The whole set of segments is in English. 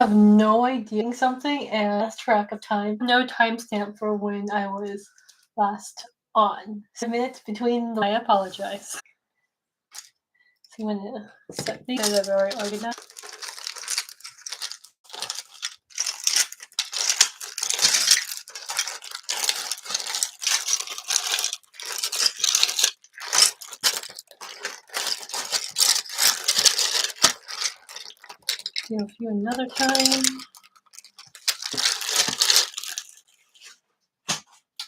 I have no idea something and I lost track of time. No timestamp for when I was last on. 7 minutes between. I apologize. So I'm gonna set these so they're very organized. Do a few another time.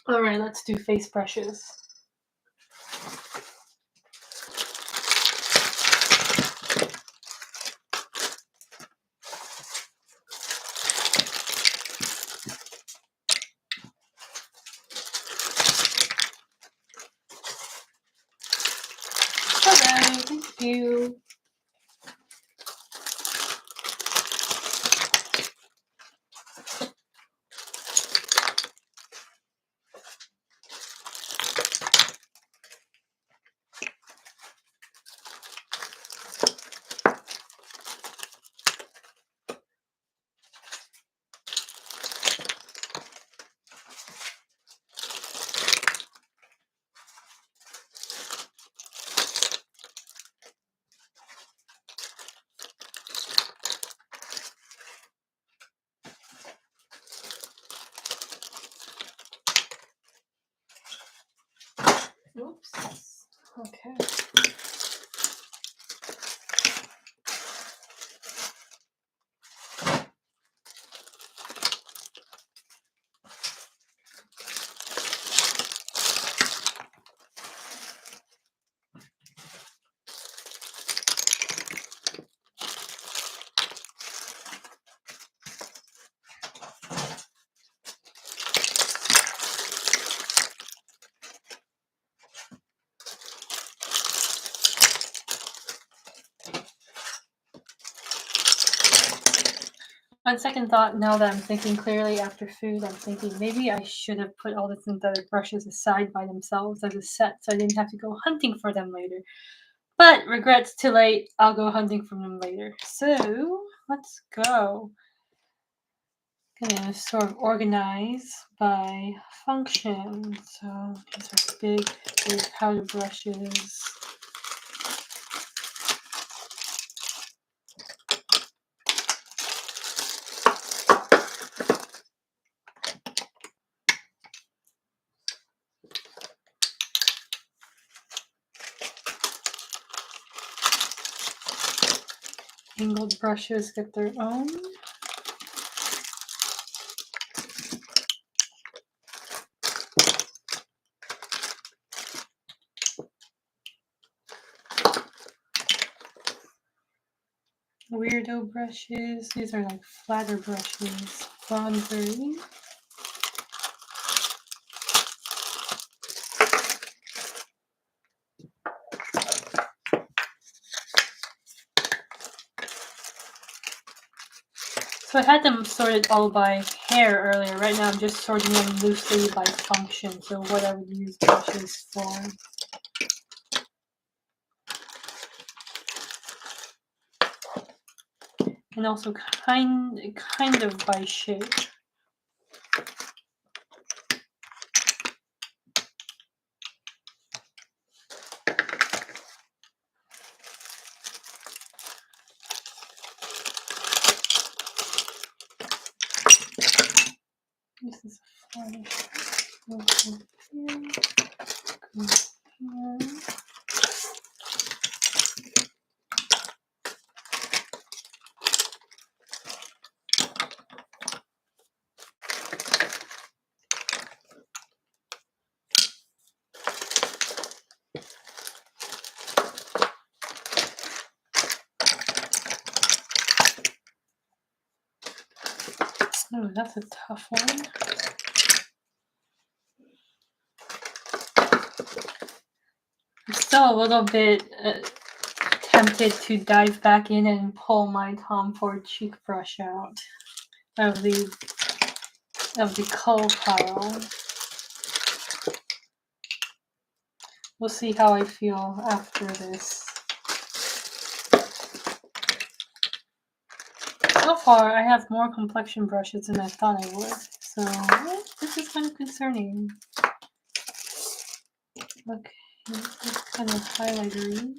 Alright, let's do face brushes. Hello, thank you. Oops. Okay. On second thought, now that I'm thinking clearly after food, I'm thinking maybe I should have put all the synthetic brushes aside by themselves as a set so I didn't have to go hunting for them later. But regrets too late, I'll go hunting for them later. So, let's go. Gonna sort of organize by function. So, these are big powder brushes. Angled brushes get their own. Weirdo brushes. These are like flatter brushes. Bronzery. So I had them sorted all by hair earlier. Right now I'm just sorting them loosely by function. So what I would use brushes for. And also kind of by shape. This is a flash. Go here. Go here. Oh, that's a tough one. I'm still a little bit tempted to dive back in and pull my Tom Ford cheek brush out of the coal pile. We'll see how I feel after this. so far I have more complexion brushes than I thought I would. So this is kind of concerning. Okay, this is kind of highlighter-y.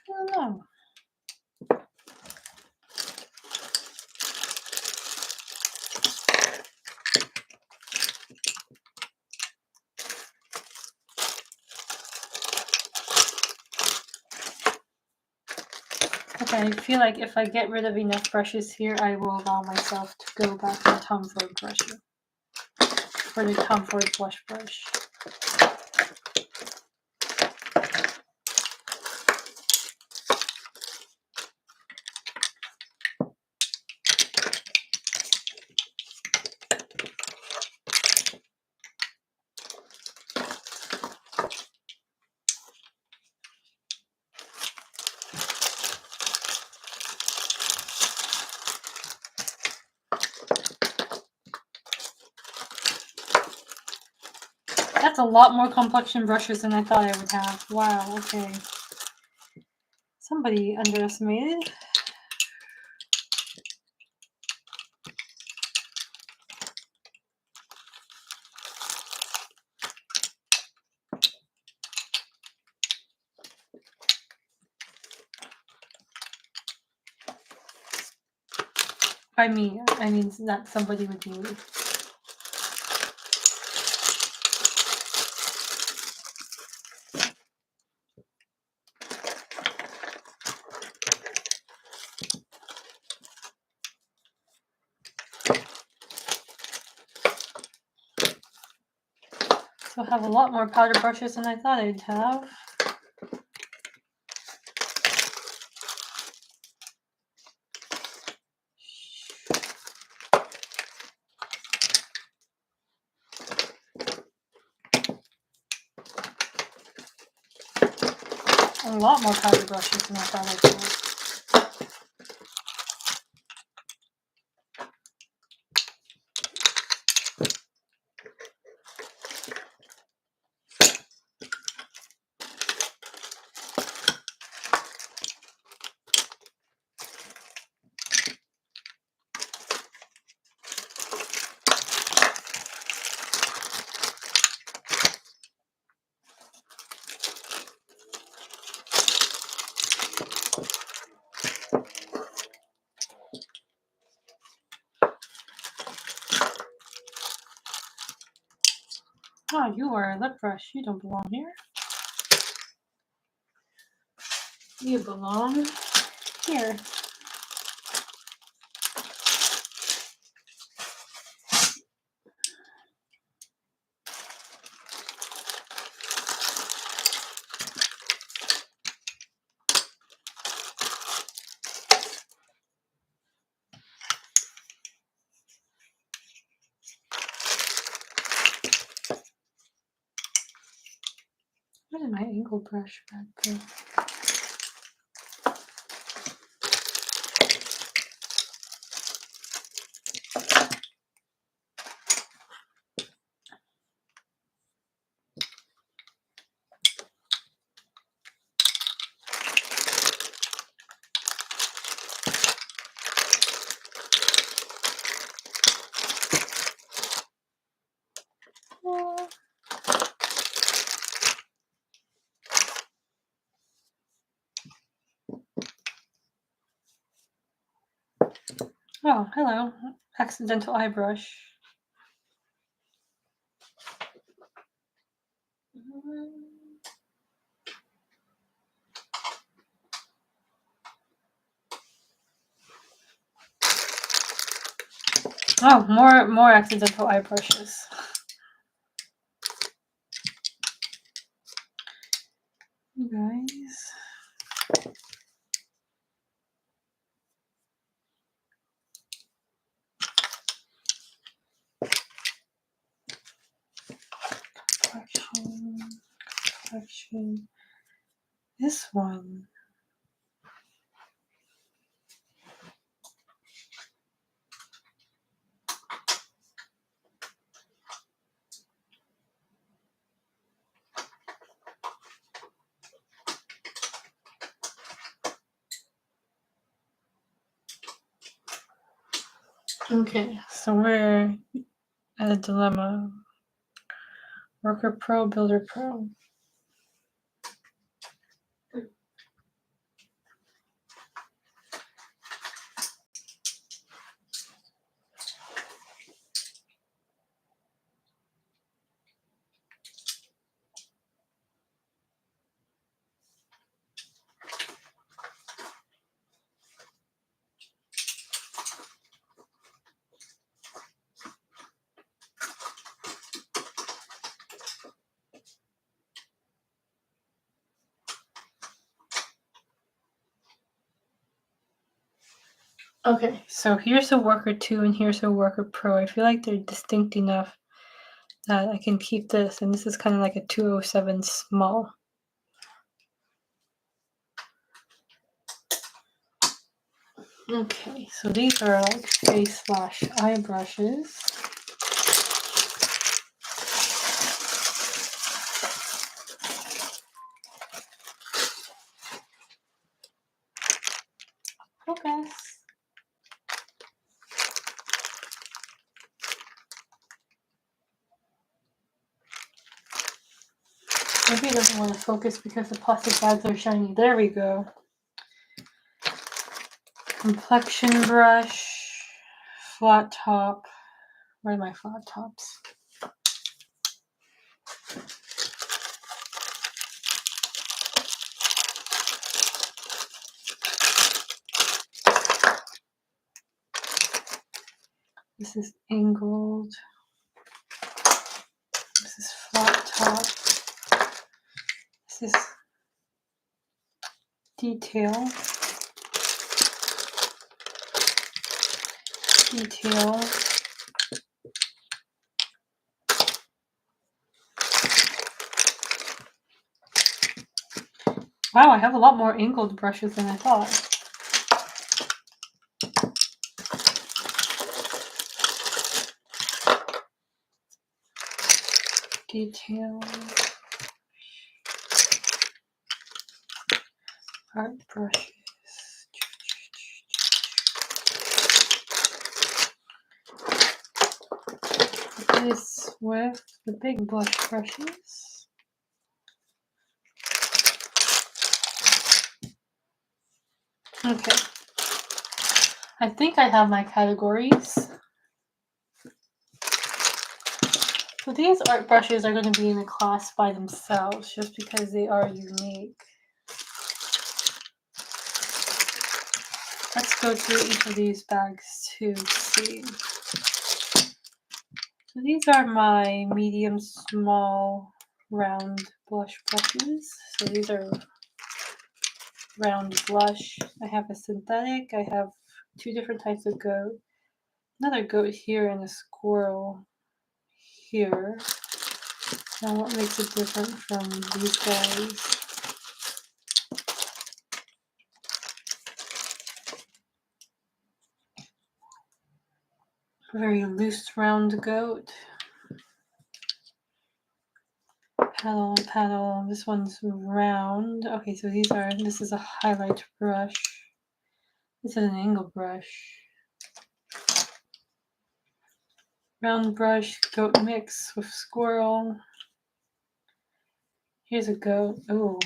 I don't know. Okay, I feel like if I get rid of enough brushes here, I will allow myself to go back to Tom Ford brushing for the Tom Ford blush brush. That's a lot more complexion brushes than I thought I would have. Wow, okay. Somebody underestimated. I mean that somebody would be. So I have a lot more powder brushes than I thought I'd have. A lot more powder brushes than I thought I'd have. Oh, you are a lip brush. You don't belong here. You belong here. Where did my angle brush back go? Oh, hello. Accidental eye brush. Oh, more accidental eye brushes. You guys. Collection. This one. Okay, so we're at a dilemma. Worker pro, builder pro. Okay, so here's a worker 2 and here's a worker pro. I feel like they're distinct enough that I can keep this, and this is kind of like a 207 small. Okay, so these are like face/eye brushes. Focus. Maybe it doesn't want to focus because the plastic bags are shiny. There we go. Complexion brush, flat top. Where are my flat tops? This is angled. This is flat top. This is detail. Detail. Wow, I have a lot more angled brushes than I thought. Detail. Art brushes. This with the big blush brushes. Okay. I think I have my categories. So these art brushes are going to be in a class by themselves just because they are unique. Let's go through each of these bags to see. So these are my medium, small, round blush brushes. So these are round blush. I have a synthetic. I have 2 different types of goat. Another goat here and a squirrel here. Now what makes it different from these guys? Very loose round goat. Paddle. This one's round. Okay, so this is a highlight brush. This is an angle brush. Round brush, goat mix with squirrel. Here's a goat. Ooh,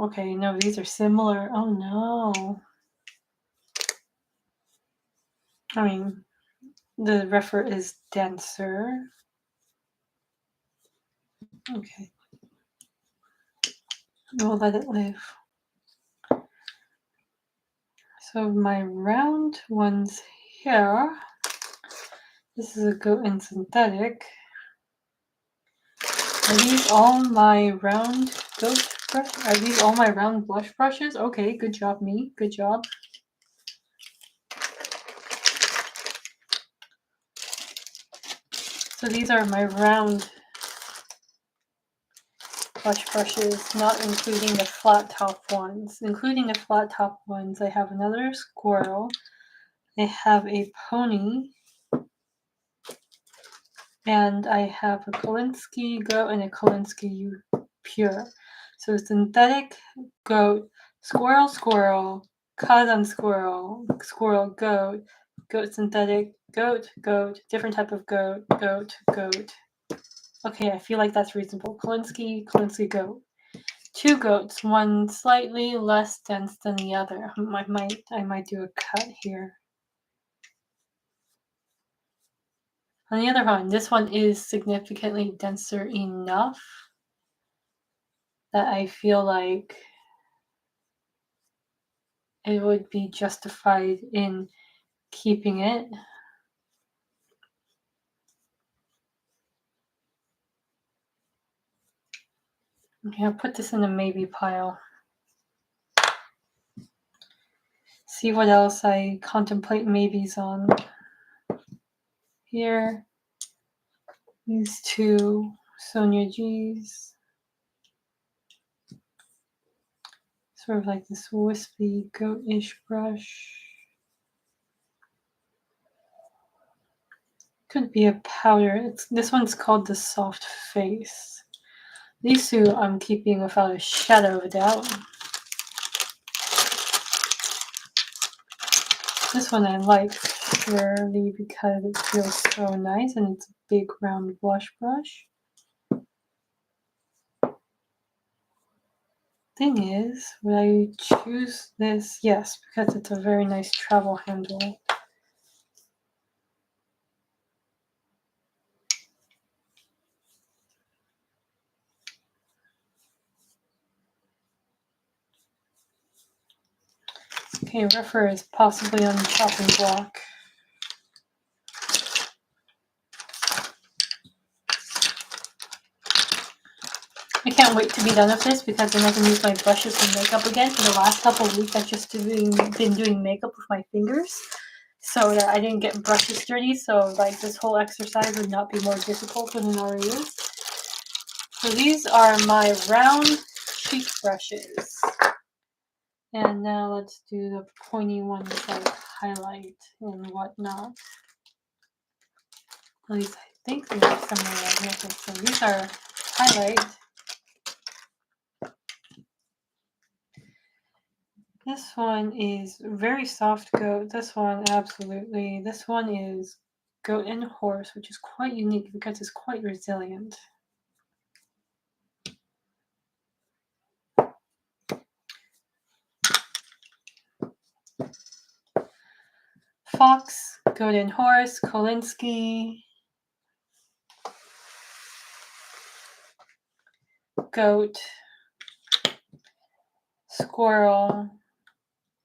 okay, no, these are similar. Oh no. I mean, the refer is denser. Okay. We'll let it live. So my round ones here. This is a goat and synthetic. Are these all my round goat brushes? Are these all my round blush brushes? Okay, good job, me. Good job. So these are my round blush brushes, not including the flat top ones. Including the flat top ones, I have another squirrel. I have a pony. And I have a Kolinsky goat and a Kolinsky pure. So synthetic goat, squirrel, squirrel, cousin squirrel, squirrel goat, goat synthetic, goat, different type of goat, goat. Okay, I feel like that's reasonable. Kolinsky, goat. 2 goats, one slightly less dense than the other. I might do a cut here. On the other hand, this one is significantly denser enough that I feel like it would be justified in keeping it. Okay, I'll put this in a maybe pile. See what else I contemplate maybes on. Here, these 2 Sonia G's. Sort of like this wispy goat-ish brush. Could be a powder. This one's called the Soft Face. These 2 I'm keeping without a shadow of a doubt. This one I like purely because it feels so nice and it's a big round blush brush. Thing is, would I choose this? Yes, because it's a very nice travel handle. Okay, rougher is possibly on the chopping block. I can't wait to be done with this because then I can use my brushes and makeup again. For the last couple of weeks, I've just been doing makeup with my fingers so that I didn't get brushes dirty. So like this whole exercise would not be more difficult than it already is. So these are my round cheek brushes. And now let's do the pointy ones like highlight and whatnot. At least I think they have somewhere around here. Okay, so these are highlight. This one is very soft goat. This one, absolutely. This one is goat and horse, which is quite unique because it's quite resilient. Fox, goat and horse, Kolinsky, goat, squirrel,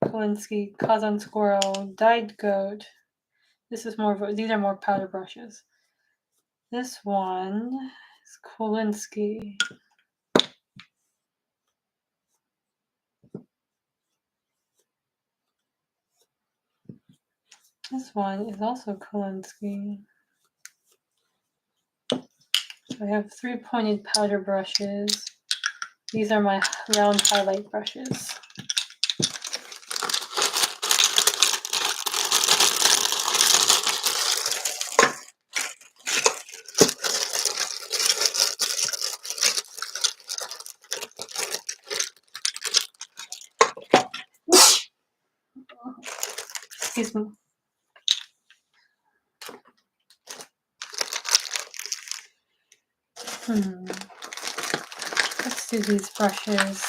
Kolinsky, Kazan squirrel, dyed goat. This is these are more powder brushes. This one is Kolinsky. This one is also Kolinsky. So I have 3 pointed powder brushes. These are my round highlight brushes. Excuse me. Let's do these brushes.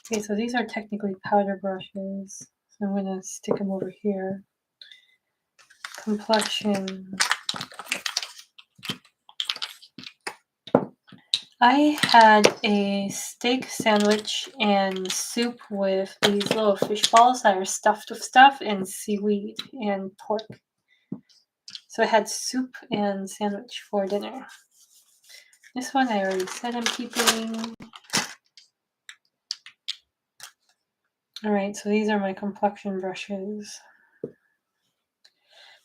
Okay, so these are technically powder brushes. So I'm going to stick them over here. Complexion. I had a steak sandwich and soup with these little fish balls that are stuffed with stuff and seaweed and pork. So I had soup and sandwich for dinner. This one I already said I'm keeping. Alright, so these are my complexion brushes.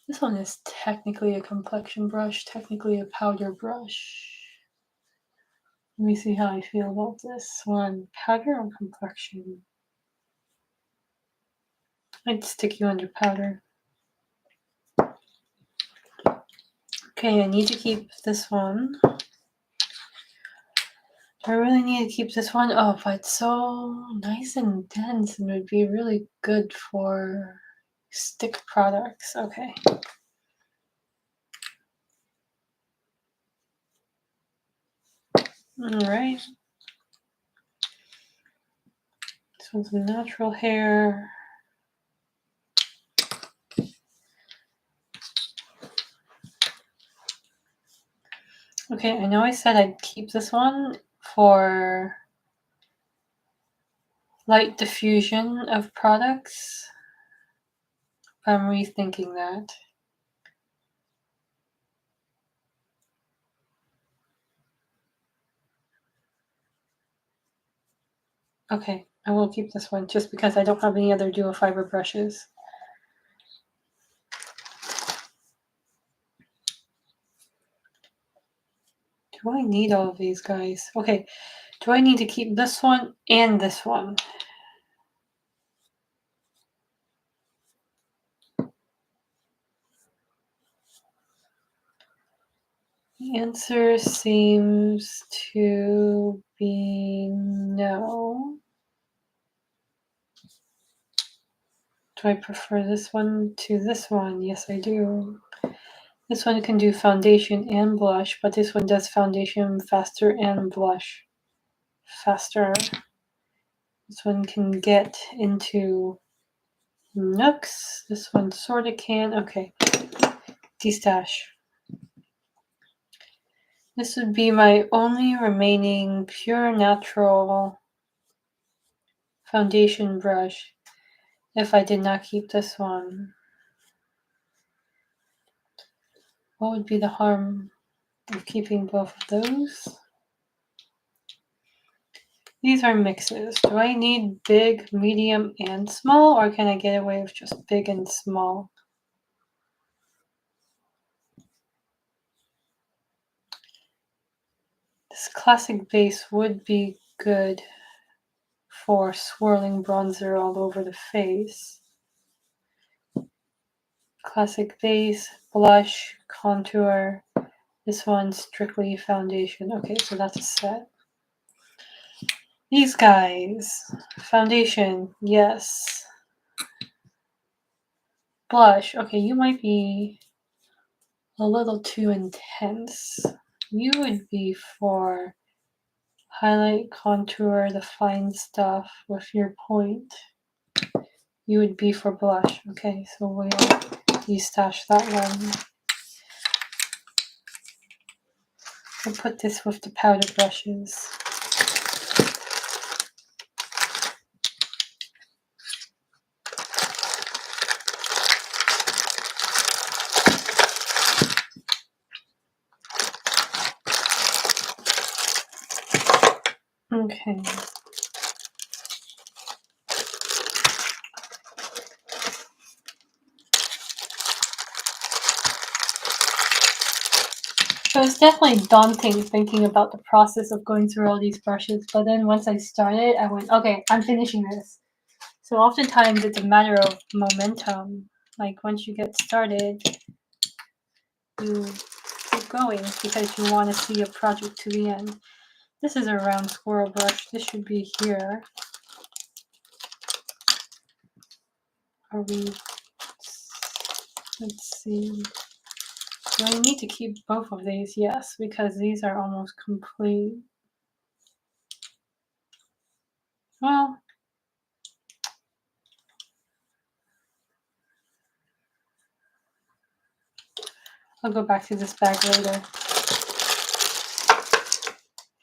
This one is technically a complexion brush, technically a powder brush. Let me see how I feel about this one. Powder or complexion? I'd stick you under powder. Okay, I need to keep this one. Do I really need to keep this one? Oh, but it's so nice and dense and would be really good for Stick products, okay. Alright. This one's natural hair. Okay, I know I said I'd keep this one for light diffusion of products. I'm rethinking that. Okay, I will keep this one just because I don't have any other dual fiber brushes. Do I need all of these guys? Okay, do I need to keep this one and this one? The answer seems to be no. Do I prefer this one to this one? Yes, I do. This one can do foundation and blush, but this one does foundation faster and blush faster. This one can get into nooks. This one sort of can. Okay. Destash. This would be my only remaining pure natural foundation brush if I did not keep this one. What would be the harm of keeping both of those? These are mixes. Do I need big, medium, and small, or can I get away with just big and small? This classic base would be good for swirling bronzer all over the face. Classic base, blush, contour. This one's strictly foundation. Okay, so that's a set. These guys. Foundation, yes. Blush. Okay, you might be a little too intense. You would be for highlight, contour, the fine stuff with your point. You would be for blush. Okay, so we'll destash that one. We'll put this with the powder brushes. Okay. So it's definitely daunting thinking about the process of going through all these brushes, but then once I started, I went, okay, I'm finishing this. So oftentimes it's a matter of momentum. Like once you get started, you keep going because you want to see a project to the end. This is a round squirrel brush. This should be here. Are we? Let's see. Do I need to keep both of these? Yes, because these are almost complete. Well, I'll go back to this bag later.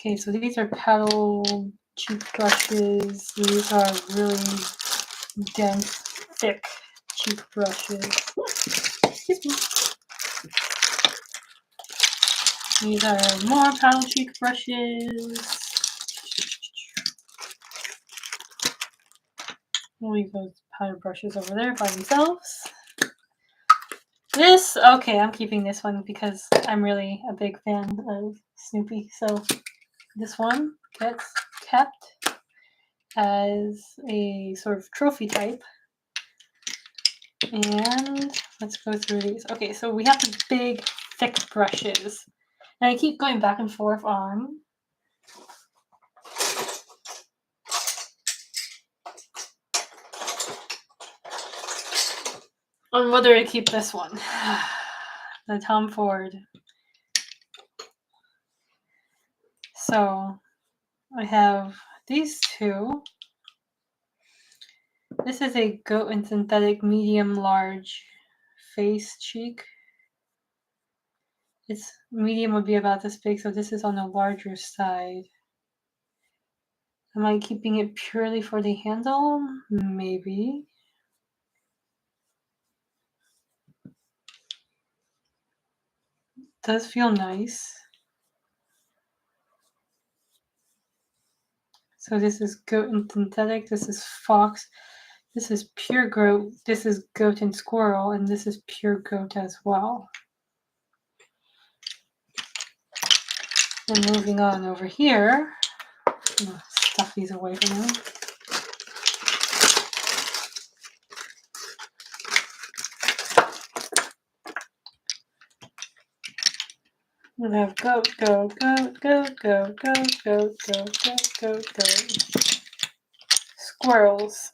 Okay, so these are paddle cheek brushes. These are really dense, thick cheek brushes. Excuse me. These are more paddle cheek brushes. We'll leave those powder brushes over there by themselves. This, okay, I'm keeping this one because I'm really a big fan of Snoopy. So this one gets kept as a sort of trophy type. And let's go through these. Okay, so we have the big, thick brushes. And I keep going back and forth on on whether to keep this one. The Tom Ford. So I have these two. This is a Goat and Synthetic medium large face cheek. Its medium would be about this big, so this is on the larger side. Am I keeping it purely for the handle? Maybe. Does feel nice. So this is Goat and Synthetic, this is Fox, this is Pure Goat, this is Goat and Squirrel, and this is Pure Goat as well. Then moving on over here, I'm gonna stuff these away for now. We have goat, goat, goat, goat, goat, goat, goat, goat, goat, goat, goat. Squirrels.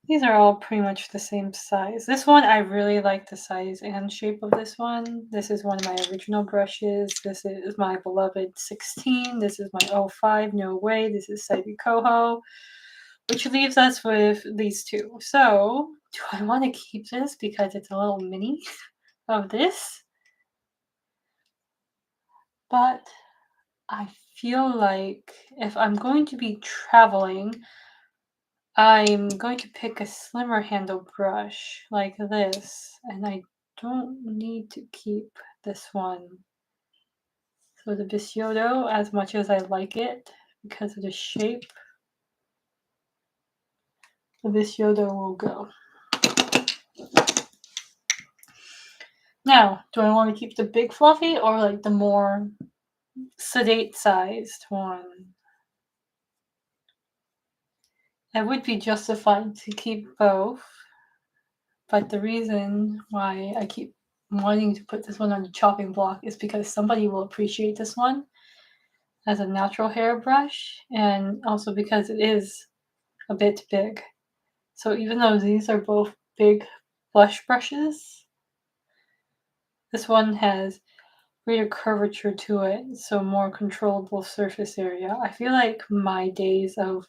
These are all pretty much the same size. This one, I really like the size and shape of this one. This is one of my original brushes. This is my beloved 16. This is my 05, No Way. This is Saibi Koho, which leaves us with these two. So, do I want to keep this because it's a little mini of this? But I feel like if I'm going to be traveling, I'm going to pick a slimmer handle brush like this, and I don't need to keep this one. So the Bisyodo, as much as I like it because of the shape, the Bisyodo will go. Now, do I want to keep the big fluffy or like the more sedate sized one? I would be justified to keep both, but the reason why I keep wanting to put this one on the chopping block is because somebody will appreciate this one as a natural hair brush, and also because it is a bit big. So even though these are both big blush brushes, this one has greater curvature to it, so more controllable surface area. I feel like my days of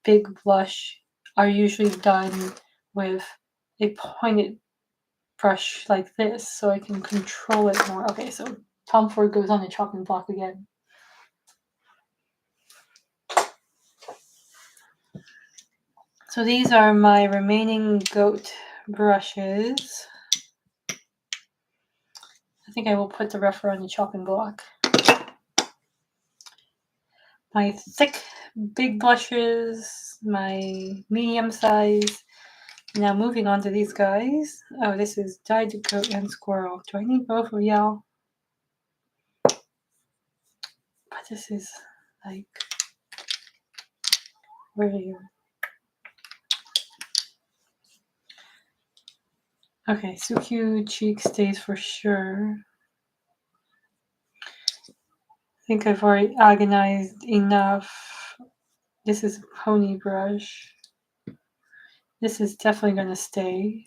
big blush are usually done with a pointed brush like this, so I can control it more. Okay, so Tom Ford goes on the chopping block again. So these are my remaining goat brushes. I think I will put the rougher on the chopping block. My thick, big blushes, my medium size. Now moving on to these guys. Oh, this is Dyed Goat and Squirrel. Do I need both of y'all? But this is like, where are you? Okay, Sukyu cheek stays for sure. I think I've already agonized enough. This is a pony brush. This is definitely going to stay.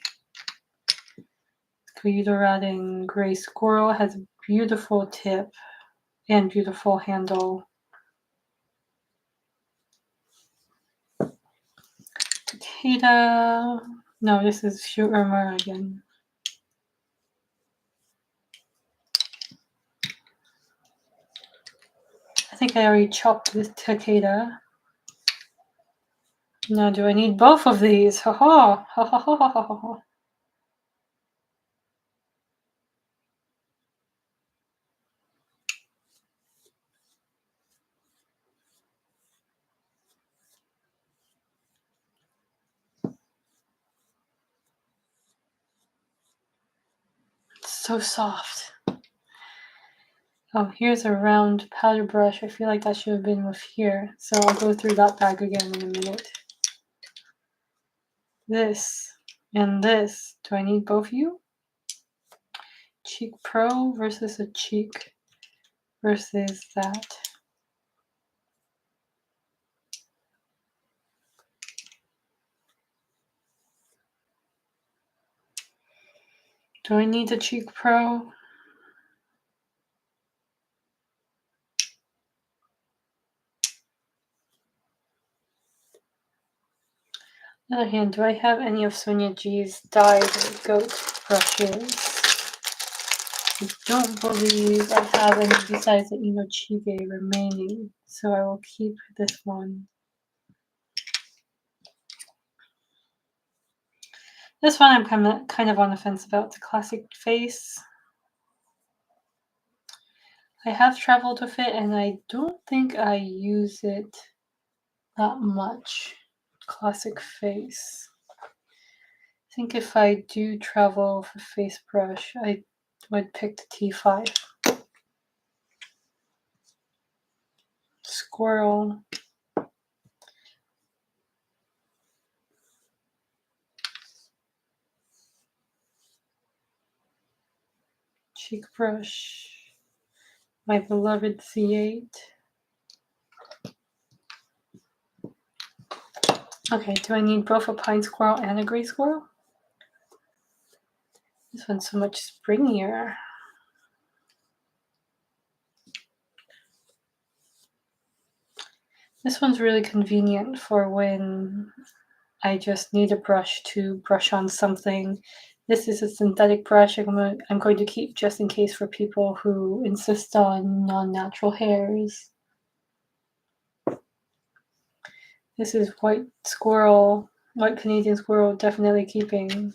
Gliderad and Gray Squirrel has a beautiful tip and beautiful handle. Takeda. No, this is Shu'urma again. I think I already chopped this Takeda. Now, do I need both of these? Ha ha! Ha ha ha ha ha ha. It's so soft. Oh, here's a round powder brush. I feel like that should have been with here. So I'll go through that bag again in a minute. This and this. Do I need both of you? Cheek Pro versus a cheek versus that. Do I need the Cheek Pro? On the other hand, do I have any of Sonia G's dyed goat brushes? I don't believe I have any besides the Inochige remaining, so I will keep this one. This one I'm kind of on the fence about, the classic face. I have traveled with it and I don't think I use it that much. Classic face. I think if I do travel with a face brush, I would pick the T5. Squirrel. Cheek brush. My beloved C8. Okay, do I need both a pine squirrel and a gray squirrel? This one's so much springier. This one's really convenient for when I just need a brush to brush on something. This is a synthetic brush I'm going to keep just in case for people who insist on non-natural hairs. This is white Canadian squirrel, definitely keeping.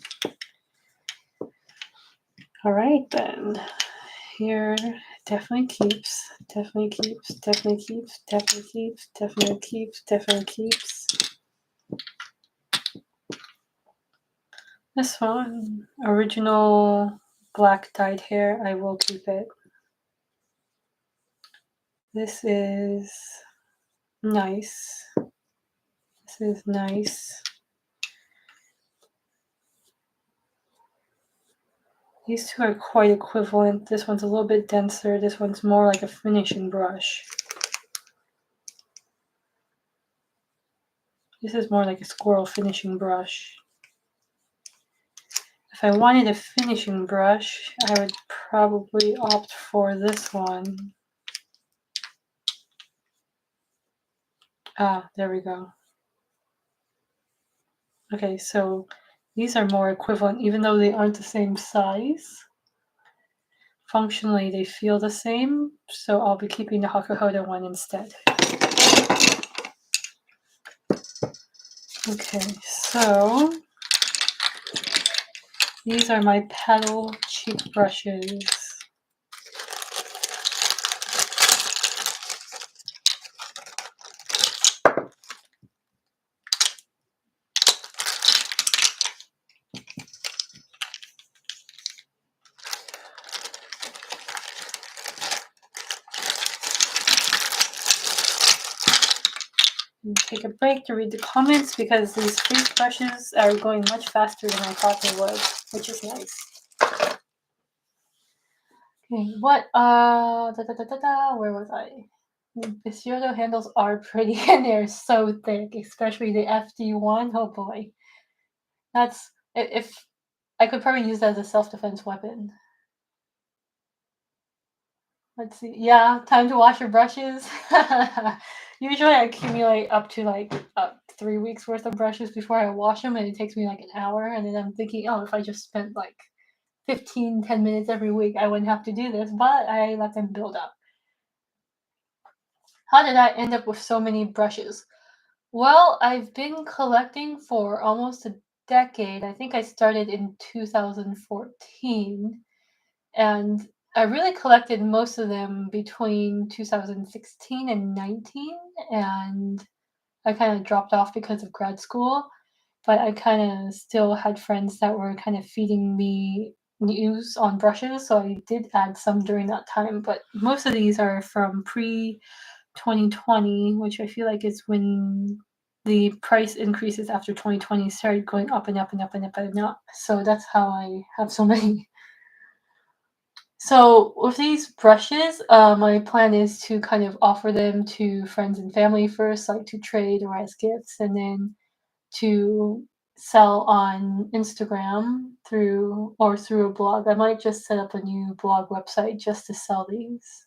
All right then. Here, definitely keeps. This one, original black dyed hair, I will keep it. This is nice. These two are quite equivalent. This one's a little bit denser. This one's more like a finishing brush. This is more like a squirrel finishing brush. If I wanted a finishing brush, I would probably opt for this one. Ah, there we go. Okay, so these are more equivalent, even though they aren't the same size. Functionally, they feel the same, so I'll be keeping the Hakuhoda one instead. Okay, so these are my paddle cheek brushes. Take a break to read the comments because these face brushes are going much faster than I thought they would, which is nice. Okay, where was I? The Pseudo handles are pretty and they're so thick, especially the FD1. Oh boy. That's, if I could probably use that as a self-defense weapon. Let's see. Yeah, time to wash your brushes. Usually I accumulate up to like 3 weeks worth of brushes before I wash them, and it takes me like an hour. And then I'm thinking, oh, if I just spent like 10 minutes every week, I wouldn't have to do this, but I let them build up. How did I end up with so many brushes? Well, I've been collecting for almost a decade. I think I started in 2014. And I really collected most of them between 2016 and 19, and I kind of dropped off because of grad school, but I kind of still had friends that were kind of feeding me news on brushes, so I did add some during that time, but most of these are from pre-2020, which I feel like is when the price increases after 2020 started going up and up and up and up and up. So that's how I have so many. So with these brushes, my plan is to kind of offer them to friends and family first, like to trade or as gifts, and then to sell on Instagram through a blog. I might just set up a new blog website just to sell these.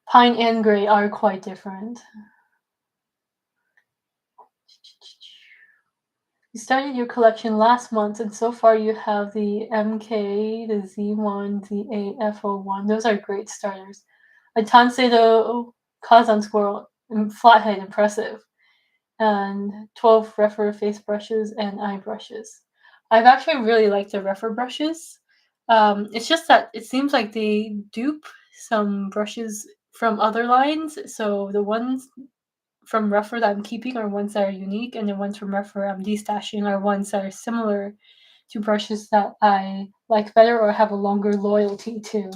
Pine and gray are quite different. You started your collection last month, and so far you have the MK, the Z1, the AF01. Those are great starters. A Tanseido Kazan squirrel, flathead, impressive. And 12 Refer face brushes and eye brushes. I've actually really liked the Refer brushes. It's just that it seems like they dupe some brushes from other lines. So the ones from Refer that I'm keeping are ones that are unique, and the ones from Refer I'm destashing are ones that are similar to brushes that I like better or have a longer loyalty to.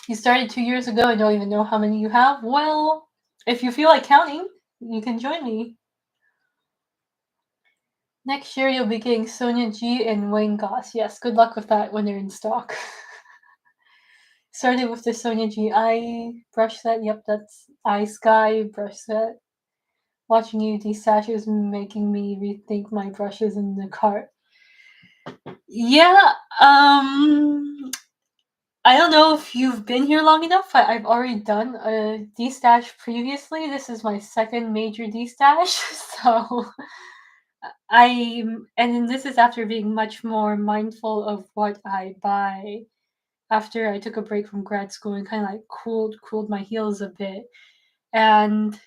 You started 2 years ago and don't even know how many you have? Well, if you feel like counting, you can join me. Next year you'll be getting Sonia G and Wayne Goss. Yes, good luck with that when they're in stock. Started with the Sonia G eye brush set. Yep, that's Eye Sky brush set. Watching you destash is making me rethink my brushes in the cart. Yeah, I don't know if you've been here long enough. I've already done a destash previously. This is my second major destash, so and then this is after being much more mindful of what I buy after I took a break from grad school and kind of like cooled my heels a bit. And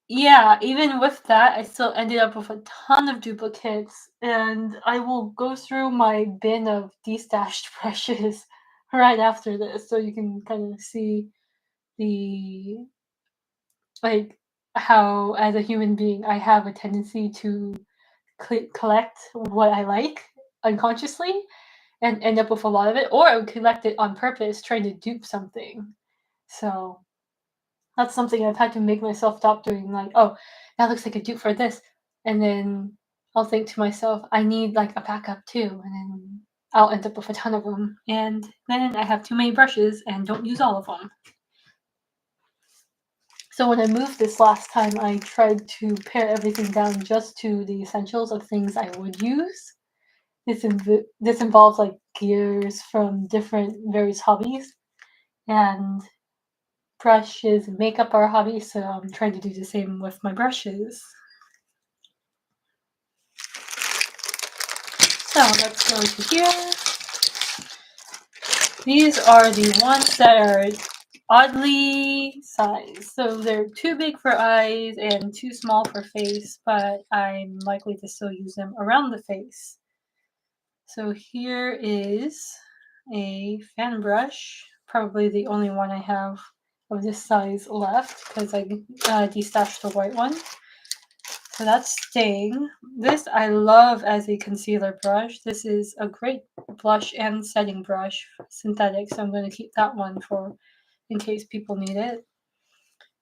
yeah, even with that, I still ended up with a ton of duplicates, and I will go through my bin of destashed brushes right after this, so you can kind of see the like how, as a human being, I have a tendency to collect what I like unconsciously and end up with a lot of it, or I would collect it on purpose, trying to dupe something. So that's something I've had to make myself stop doing. Like, oh, that looks like a dupe for this, and then I'll think to myself, I need like a backup too, and then I'll end up with a ton of them, and then I have too many brushes and don't use all of them. So when I moved this last time, I tried to pare everything down just to the essentials of things I would use. This involves like gears from different various hobbies, and brushes and makeup are hobbies, so I'm trying to do the same with my brushes. So let's go to here. These are the ones that are oddly sized. So they're too big for eyes and too small for face, but I'm likely to still use them around the face. So here is a fan brush, probably the only one I have of this size left because I destashed the white one. So that's staying. This I love as a concealer brush. This is a great blush and setting brush, synthetic, so I'm going to keep that one for in case people need it.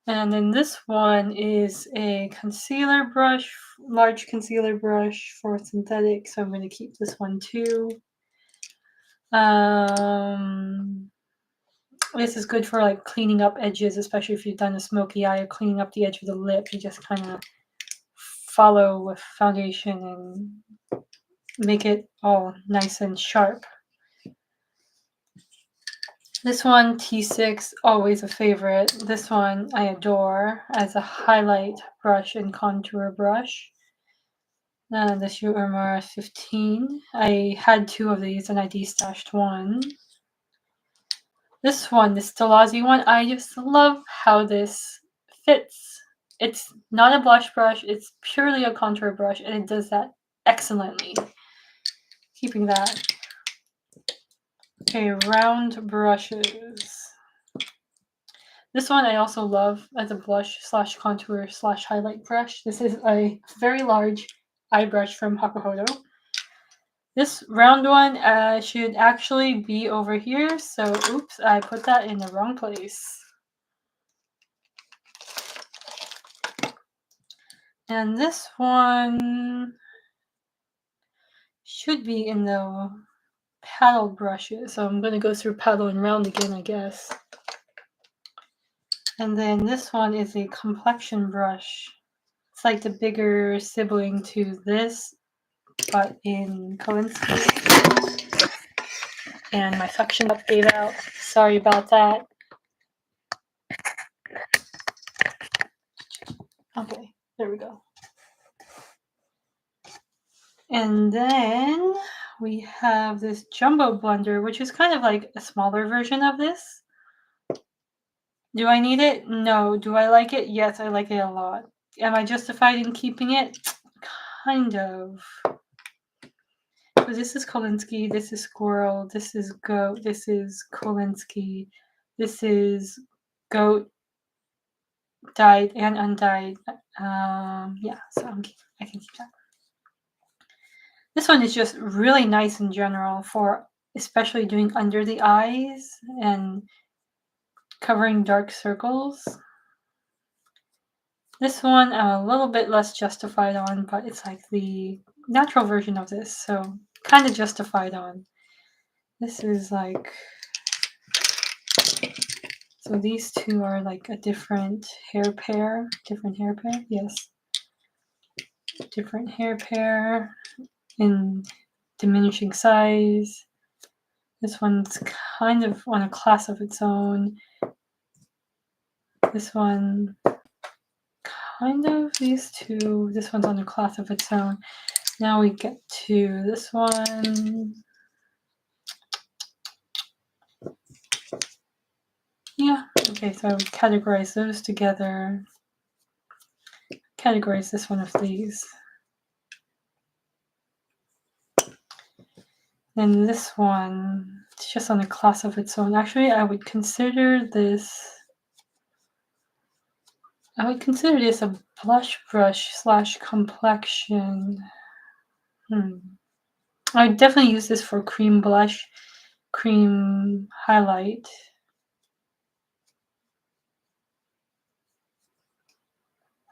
And then this one is a concealer brush, large concealer brush for synthetic, so I'm going to keep this one too. This is good for like cleaning up edges, especially if you've done a smoky eye or cleaning up the edge of the lip. You just kind of follow with foundation and make it all nice and sharp. This one, T6, always a favorite. This one I adore as a highlight brush and contour brush. The Shu Uemura 15. I had two of these and I destashed one. This one, the Stilazzi one, I just love how this fits. It's not a blush brush, it's purely a contour brush, and it does that excellently. Keeping that. Okay, round brushes. This one I also love as a blush slash contour slash highlight brush. This is a very large eye brush from Hakuhodo. This round one should actually be over here, so oops, I put that in the wrong place. And this one should be in the paddle brushes, so I'm going to go through paddle and round again, I guess. And then this one is a complexion brush. It's like the bigger sibling to this, but in Kolinsky. And my suction cup gave out. Sorry about that. Okay, there we go. And then we have this jumbo blender, which is kind of like a smaller version of this. Do I need it? No. Do I like it? Yes, I like it a lot. Am I justified in keeping it? Kind of. So this is Kolinsky, this is squirrel, this is goat, this is Kolinsky, this is goat, dyed and undyed. Yeah, so I can keep that. This one is just really nice in general for especially doing under the eyes and covering dark circles. This one I'm a little bit less justified on, but it's like the natural version of this, so kind of justified on. This is like, so these two are like a different hair pair, yes. Different hair pair in diminishing size. This one's kind of on a class of its own. This one, kind of, these two. This one's on a class of its own. Now we get to this one. Yeah, okay, so I would categorize those together. Categorize this one of these. And this one, it's just on a class of its own. Actually, I would consider this a blush brush / complexion. I would definitely use this for cream blush, cream highlight.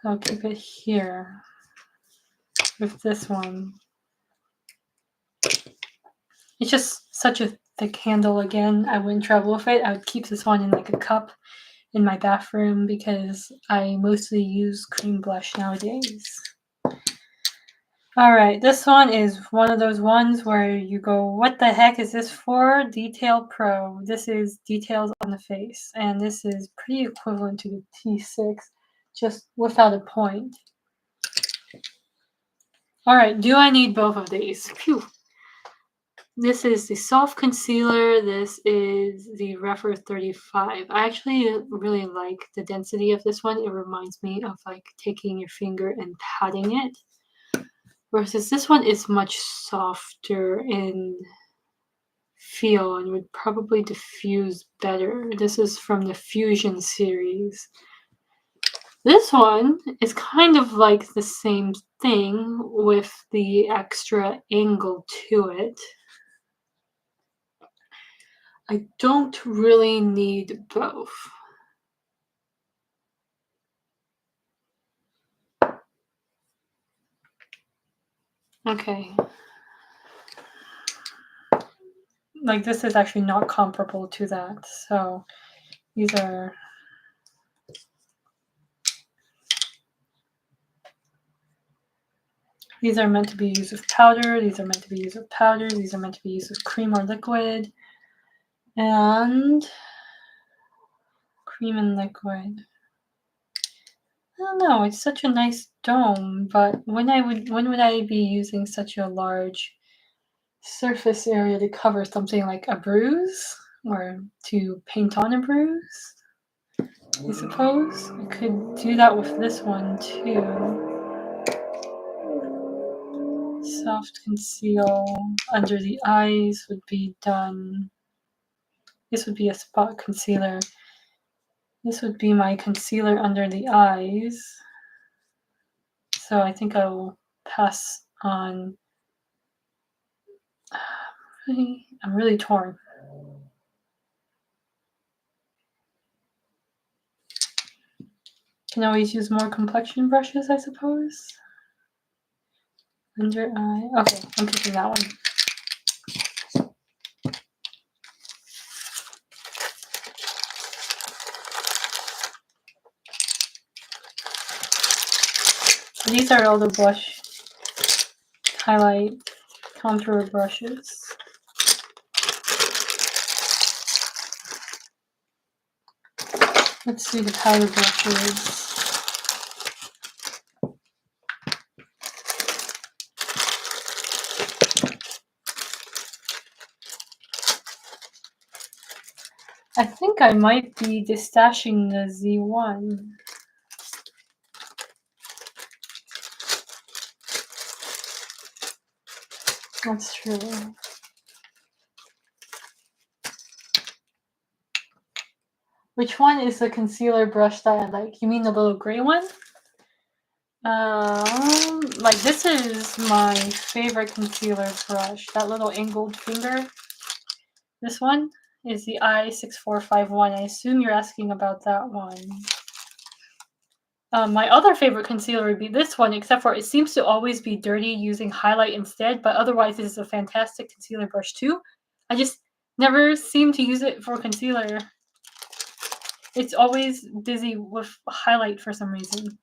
I'll keep it here with this one. It's just such a thick handle again. I wouldn't travel with it. I would keep this one in like a cup in my bathroom because I mostly use cream blush nowadays. Alright, this one is one of those ones where you go, what the heck is this for? Detail Pro. This is details on the face, and this is pretty equivalent to the T6, just without a point. Alright, do I need both of these? Phew. This is the soft concealer. This is the Refer 35. I actually really like the density of this one. It reminds me of like taking your finger and patting it. Versus this one is much softer in feel and would probably diffuse better. This is from the Fusion series. This one is kind of like the same thing with the extra angle to it. I don't really need both. Okay. Like this is actually not comparable to that. So these are meant to be used with powder. These are meant to be used with powder. These are meant to be used with cream or liquid. And cream and liquid. I don't know. It's such a nice dome, but when would I be using such a large surface area to cover something like a bruise or to paint on a bruise? I suppose I could do that with this one too. Soft conceal under the eyes would be done. This would be a spot concealer. This would be my concealer under the eyes. So I think I will pass on. I'm really torn. Can always use more complexion brushes, I suppose. Under eye. Okay, I'm picking that one. These are all the blush highlight contour brushes. Let's see the powder brushes. I think I might be destashing the Z1. That's true. Which one is the concealer brush that I like? You mean the little gray one? Like this is my favorite concealer brush. That little angled finger. This one is the I6451. I assume you're asking about that one. My other favorite concealer would be this one, except for it seems to always be dirty using highlight instead, but otherwise this is a fantastic concealer brush too. I just never seem to use it for concealer. It's always busy with highlight for some reason.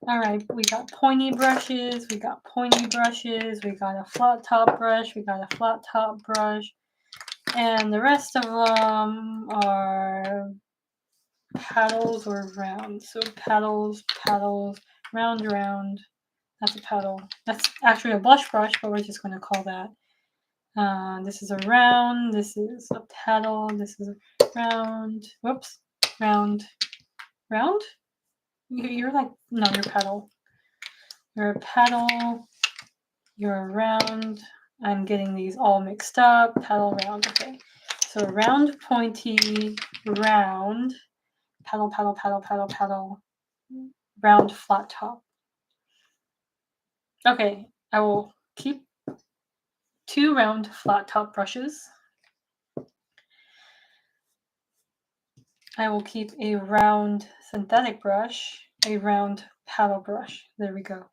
Alright, we got pointy brushes, we got a flat top brush, and the rest of them are paddles or round. So paddles, round. That's a paddle. That's actually a blush brush, but we're just going to call that. This is a round, this is a paddle, this is a round. Whoops, round. You're like, no, you're paddle. You're a paddle, you're a round. I'm getting these all mixed up. Paddle, round, okay. So round, pointy, round, paddle, round, flat top. Okay, I will keep 2 round flat top brushes. I will keep a round synthetic brush, a round paddle brush. There we go.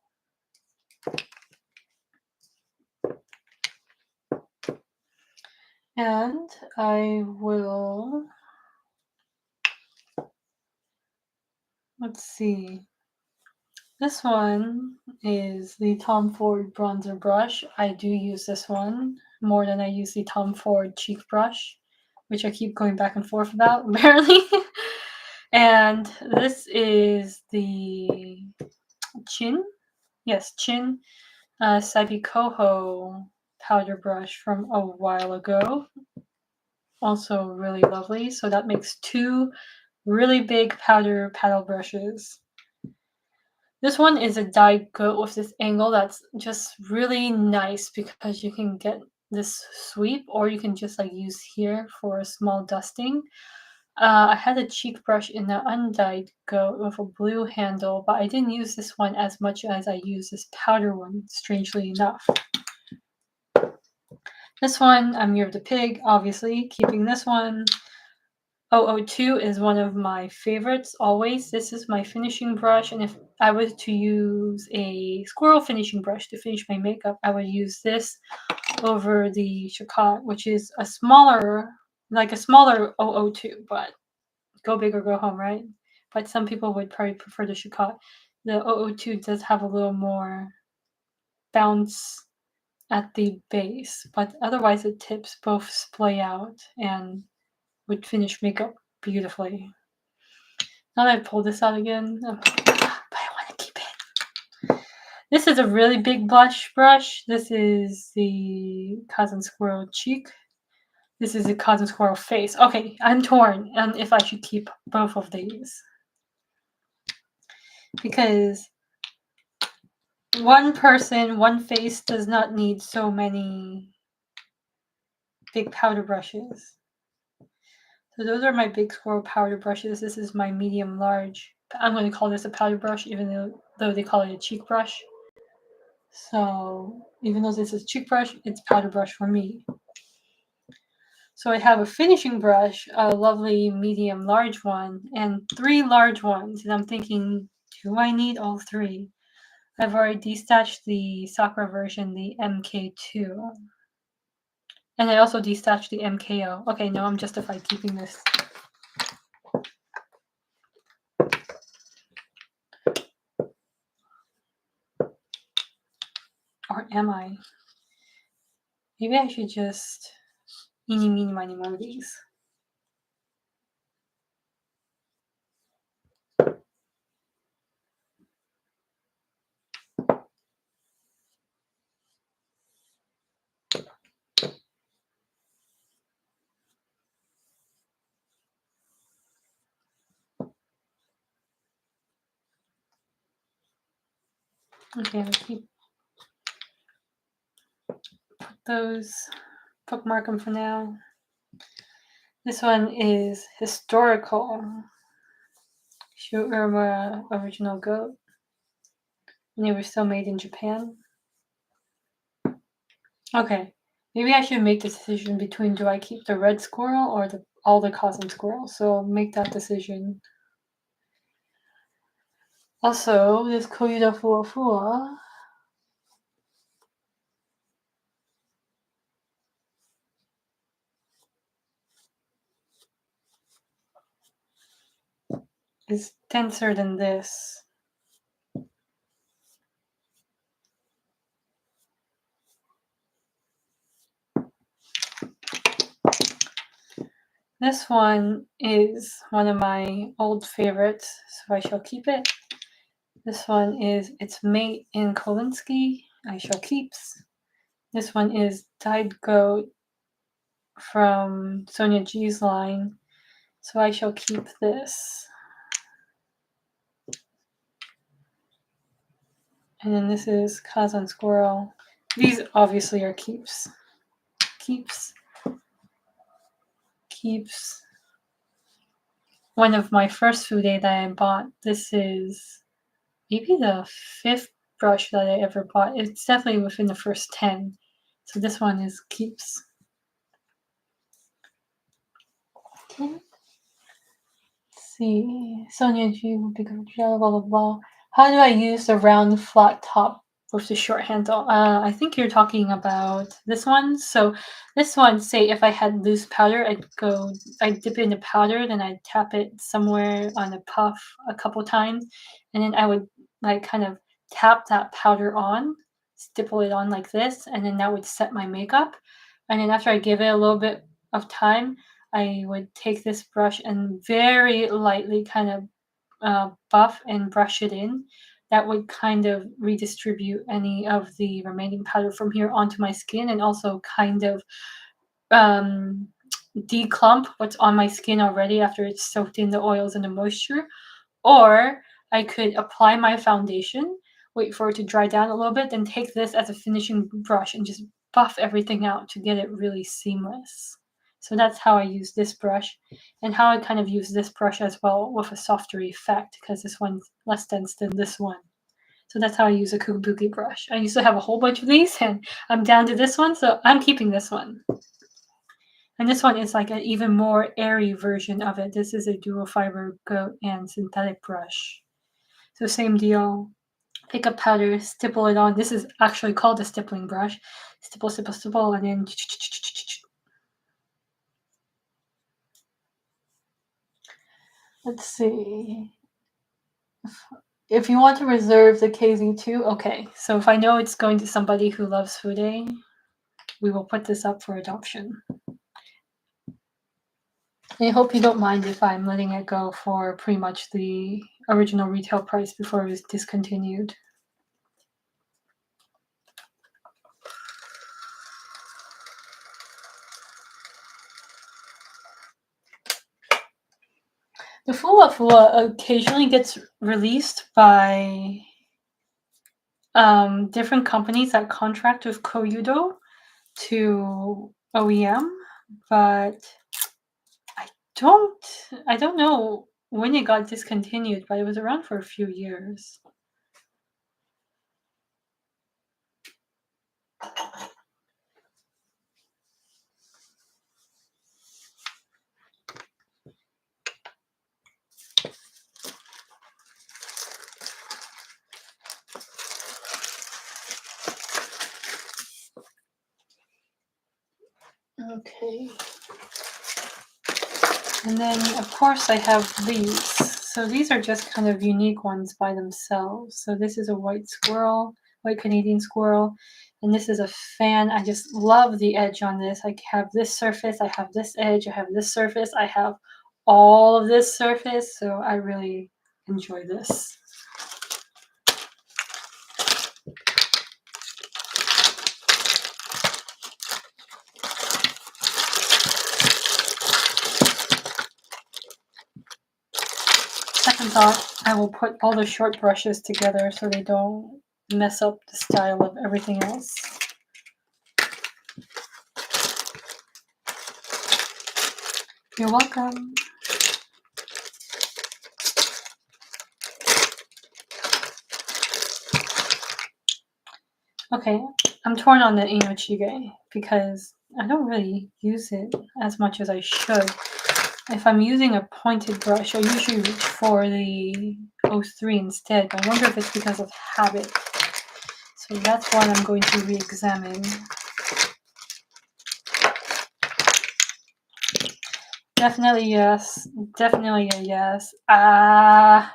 And I will, let's see. This one is the Tom Ford bronzer brush. I do use this one more than I use the Tom Ford cheek brush, which I keep going back and forth about, apparently. And this is the Chin Saibi Koho powder brush from a while ago. Also really lovely. So that makes 2 really big powder paddle brushes. This one is a dyed goat with this angle that's just really nice because you can get this sweep, or you can just like use here for a small dusting. I had a cheek brush in the undyed goat with a blue handle, but I didn't use this one as much as I use this powder one, strangely enough. This one, I'm Year of the Pig, obviously, keeping this one. 002 is one of my favorites always. This is my finishing brush, and if I was to use a squirrel finishing brush to finish my makeup, I would use this over the Chacot, which is a smaller 002, but go big or go home, right? But some people would probably prefer the Chacot. The 002 does have a little more bounce at the base, but otherwise the tips both splay out and would finish makeup beautifully. Now that I pulled this out again, but I want to keep it. This is a really big blush brush. This is the Cousin Squirrel cheek. This is the Cousin Squirrel face. Okay, I'm torn on if I should keep both of these. Because one person, one face does not need so many big powder brushes. So those are my big squirrel powder brushes. This is my medium large. I'm going to call this a powder brush, even though they call it a cheek brush. So even though this is a cheek brush, it's powder brush for me. So I have a finishing brush, a lovely medium large one, and 3 large ones. And I'm thinking, do I need all 3? I've already destashed the Sakura version, the MK2. And I also destashed the MKO. Okay, no, I'm justified keeping this. Or am I? Maybe I should just eeny, meeny, miny, moe these. Okay, I'll put those, bookmark them for now. This one is historical. Shuurma original goat. And they were still made in Japan. Okay, maybe I should make the decision between do I keep the red squirrel or all the cosm squirrels. So I'll make that decision. Also, this Koyuda Fuafua is denser than this. This one is one of my old favorites, so I shall keep it. This one is its mate in Kolinsky, I shall keeps. This one is Dyed Goat from Sonia G's line, so I shall keep this. And then this is Kazan Squirrel. These obviously are keeps. Keeps. Keeps. One of my first food that I bought. This is maybe the 5th brush that I ever bought. It's definitely within the first 10. So this one is keeps. Okay. Let's see. Sonia G will be good. Blah, blah, blah. How do I use the round flat top with the short handle? I think you're talking about this one. So this one, say if I had loose powder, I'd dip it in the powder, then I'd tap it somewhere on a puff a couple times, and then I would like kind of tap that powder on, stipple it on like this, and then that would set my makeup. And then after I give it a little bit of time, I would take this brush and very lightly kind of buff and brush it in. That would kind of redistribute any of the remaining powder from here onto my skin and also kind of declump what's on my skin already after it's soaked in the oils and the moisture. Or I could apply my foundation, wait for it to dry down a little bit, then take this as a finishing brush and just buff everything out to get it really seamless. So that's how I use this brush, and how I kind of use this brush as well with a softer effect, because this one's less dense than this one. So that's how I use a kabuki brush. I used to have a whole bunch of these, and I'm down to this one, so I'm keeping this one. And this one is like an even more airy version of it. This is a dual fiber goat and synthetic brush. So same deal. Pick up powder, stipple it on. This is actually called a stippling brush. Stipple, stipple, stipple, and then let's see. If you want to reserve the KZ2, okay. So if I know it's going to somebody who loves fude, we will put this up for adoption. I hope you don't mind if I'm letting it go for pretty much the original retail price before it was discontinued. The Fua Fua occasionally gets released by different companies that contract with Koyudo to OEM, but I don't know when it got discontinued, but it was around for a few years. Okay. And then, of course, I have these. So these are just kind of unique ones by themselves. So this is a white squirrel, white Canadian squirrel. And this is a fan. I just love the edge on this. I have this surface, I have this edge, I have this surface, I have all of this surface. So I really enjoy this. Second thought, I will put all the short brushes together so they don't mess up the style of everything else. You're welcome. Okay, I'm torn on the Inochige because I don't really use it as much as I should. If I'm using a pointed brush, I usually reach for the 03 instead, but I wonder if it's because of habit. So that's what I'm going to re-examine. Definitely yes. Definitely a yes. I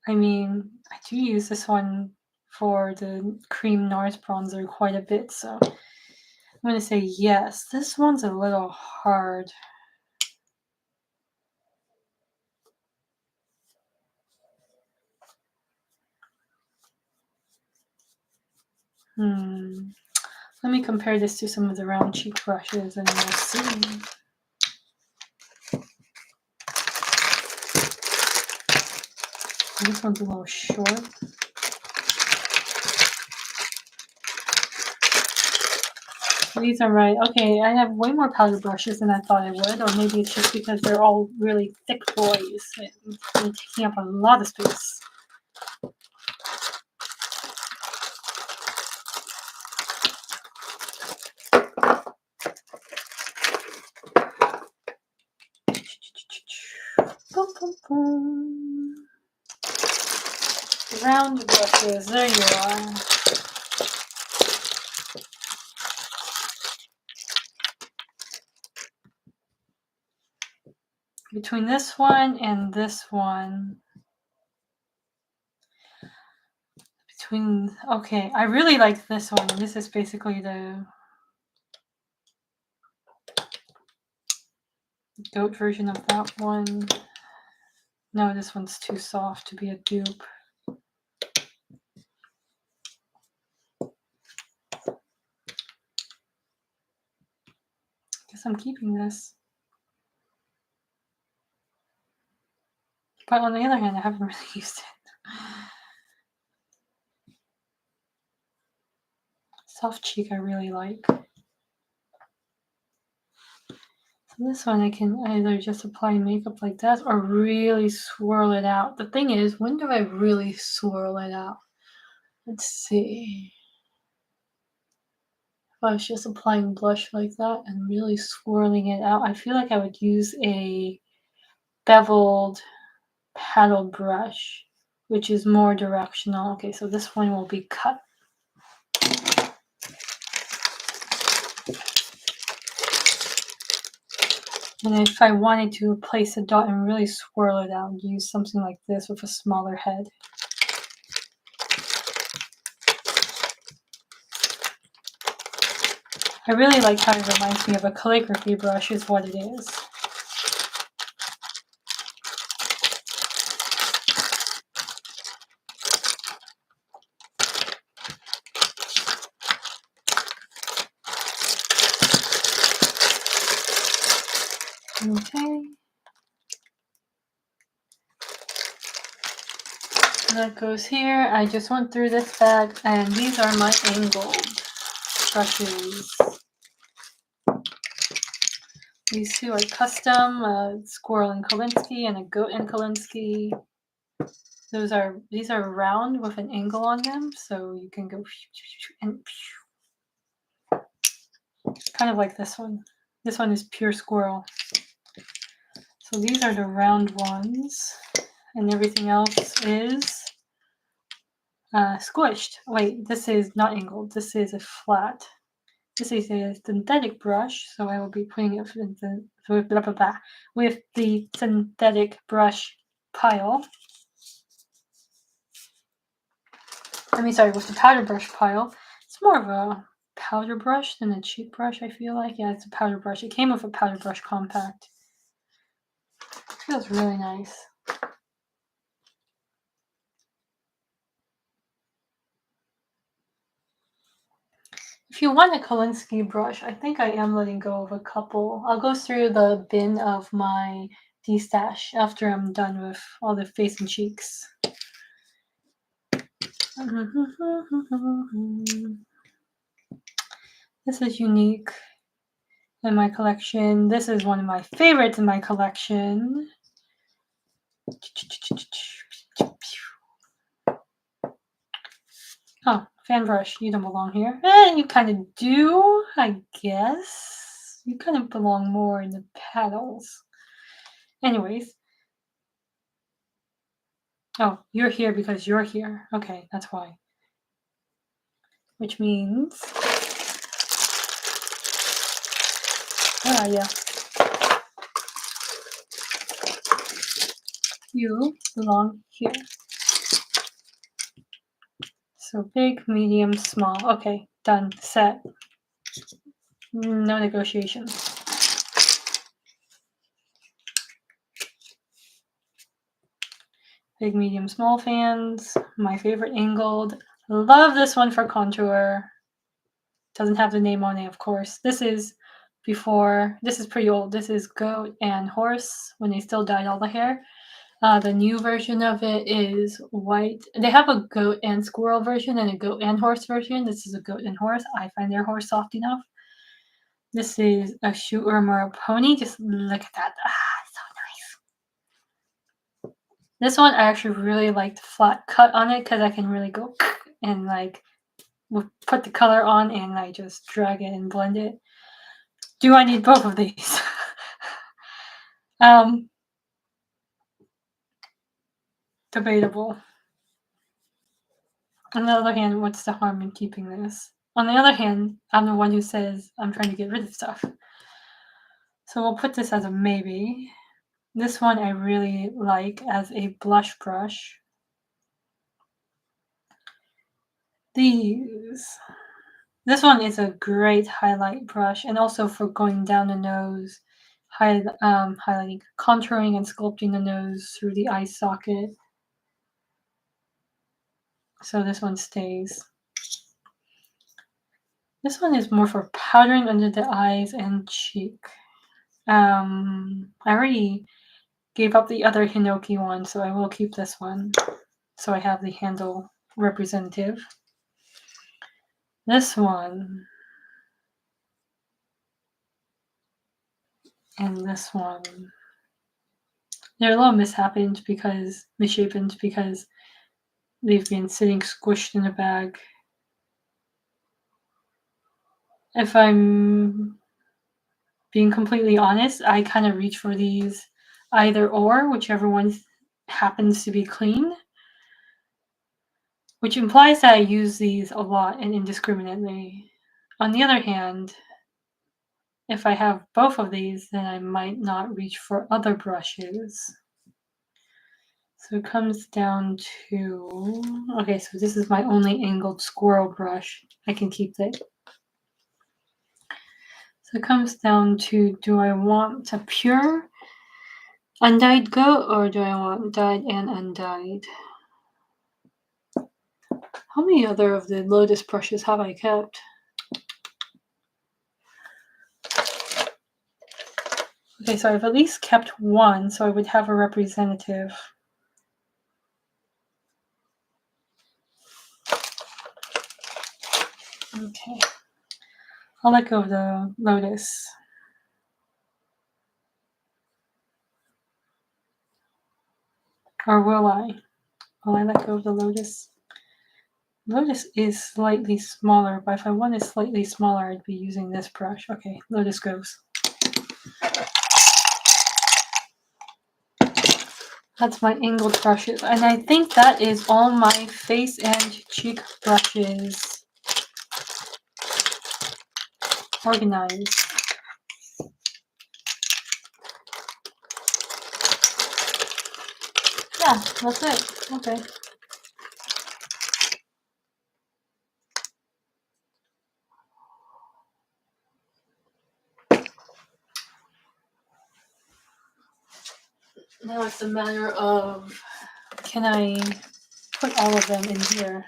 mean, I do use this one for the cream NARS bronzer quite a bit, so I'm going to say yes. This one's a little hard. Let me compare this to some of the round cheek brushes and we'll see. This one's a little short. These are right. Okay, I have way more powder brushes than I thought I would, or maybe it's just because they're all really thick boys and taking up a lot of space. Boom, boom, boom. Round brushes, there you are. Between this one and this one, okay, I really like this one. This is basically the goat version of that one. No, this one's too soft to be a dupe. Guess I'm keeping this. But on the other hand, I haven't really used it. Soft cheek I really like. So this one I can either just apply makeup like that or really swirl it out. The thing is, when do I really swirl it out? Let's see. If I was just applying blush like that and really swirling it out, I feel like I would use a beveled paddle brush, which is more directional. Okay, so this one will be cut. And if I wanted to place a dot and really swirl it out, use something like this with a smaller head. I really like how it reminds me of a calligraphy brush is what it is. Okay. That goes here. I just went through this bag and these are my angled brushes. These two are custom, a squirrel and Kolinsky and a goat and Kolinsky. These are round with an angle on them, so you can go and kind of like this one. This one is pure squirrel. So these are the round ones, and everything else is squished. Wait, this is not angled. This is a flat. This is a synthetic brush, so I will be putting it with the synthetic brush pile. with the powder brush pile. It's more of a powder brush than a cheek brush, I feel like. Yeah, it's a powder brush. It came with a powder brush compact. It feels really nice. If you want a Kolinsky brush, I think I am letting go of a couple. I'll go through the bin of my de-stash after I'm done with all the face and cheeks. This is unique in my collection. This is one of my favorites in my collection. Oh, fan brush, you don't belong here. You kind of do, I guess. You kind of belong more in the petals. Anyways. Oh, you're here because you're here. Okay, that's why. Which means... Where are you? You belong here. So big, medium, small. Okay, done, set. No negotiation. Big, medium, small fans. My favorite angled. Love this one for contour. Doesn't have the name on it, of course. This is before. This is pretty old. This is goat and horse when they still dyed all the hair. The new version of it is white. They have a goat and squirrel version and a goat and horse version. This is a goat and horse. I find their horse soft enough. This is a shoe or a pony. Just look at that. So nice. This one, I actually really like the flat cut on it because I can really go and like put the color on and I just drag it and blend it. Do I need both of these? Debatable. On the other hand, what's the harm in keeping this? On the other hand, I'm the one who says I'm trying to get rid of stuff. So we'll put this as a maybe. This one I really like as a blush brush. These. This one is a great highlight brush and also for going down the nose, highlighting, contouring and sculpting the nose through the eye socket. So this one stays. This one is more for powdering under the eyes and cheek. I already gave up the other Hinoki one, so I will keep this one. So I have the handle representative. This one. And this one. They're a little misshapen because they've been sitting squished in a bag. If I'm being completely honest, I kind of reach for these either or, whichever one happens to be clean, which implies that I use these a lot and indiscriminately. On the other hand, if I have both of these, then I might not reach for other brushes. So it comes down to, okay, so this is my only angled squirrel brush. I can keep it. So it comes down to, do I want a pure undyed goat or do I want dyed and undyed? How many other of the Lotus brushes have I kept? Okay, so I've at least kept one, so I would have a representative. Okay. I'll let go of the Lotus. Or will I? Will I let go of the Lotus? Lotus is slightly smaller, but if I wanted slightly smaller, I'd be using this brush. Okay, Lotus goes. That's my angled brushes. And I think that is all my face and cheek brushes organized. Yeah, that's it. Okay. Now it's a matter of, can I put all of them in here?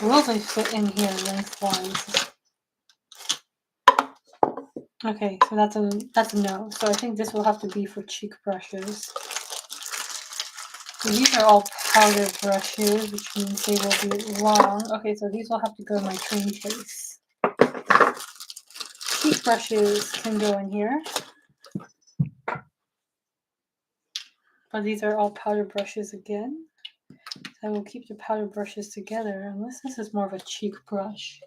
Will they fit in here lengthwise? Okay, so that's a no. So I think this will have to be for cheek brushes. So these are all powder brushes, which means they will be long. Okay, so these will have to go in my train case. Cheek brushes can go in here. But these are all powder brushes again. I will keep the powder brushes together, unless this is more of a cheek brush.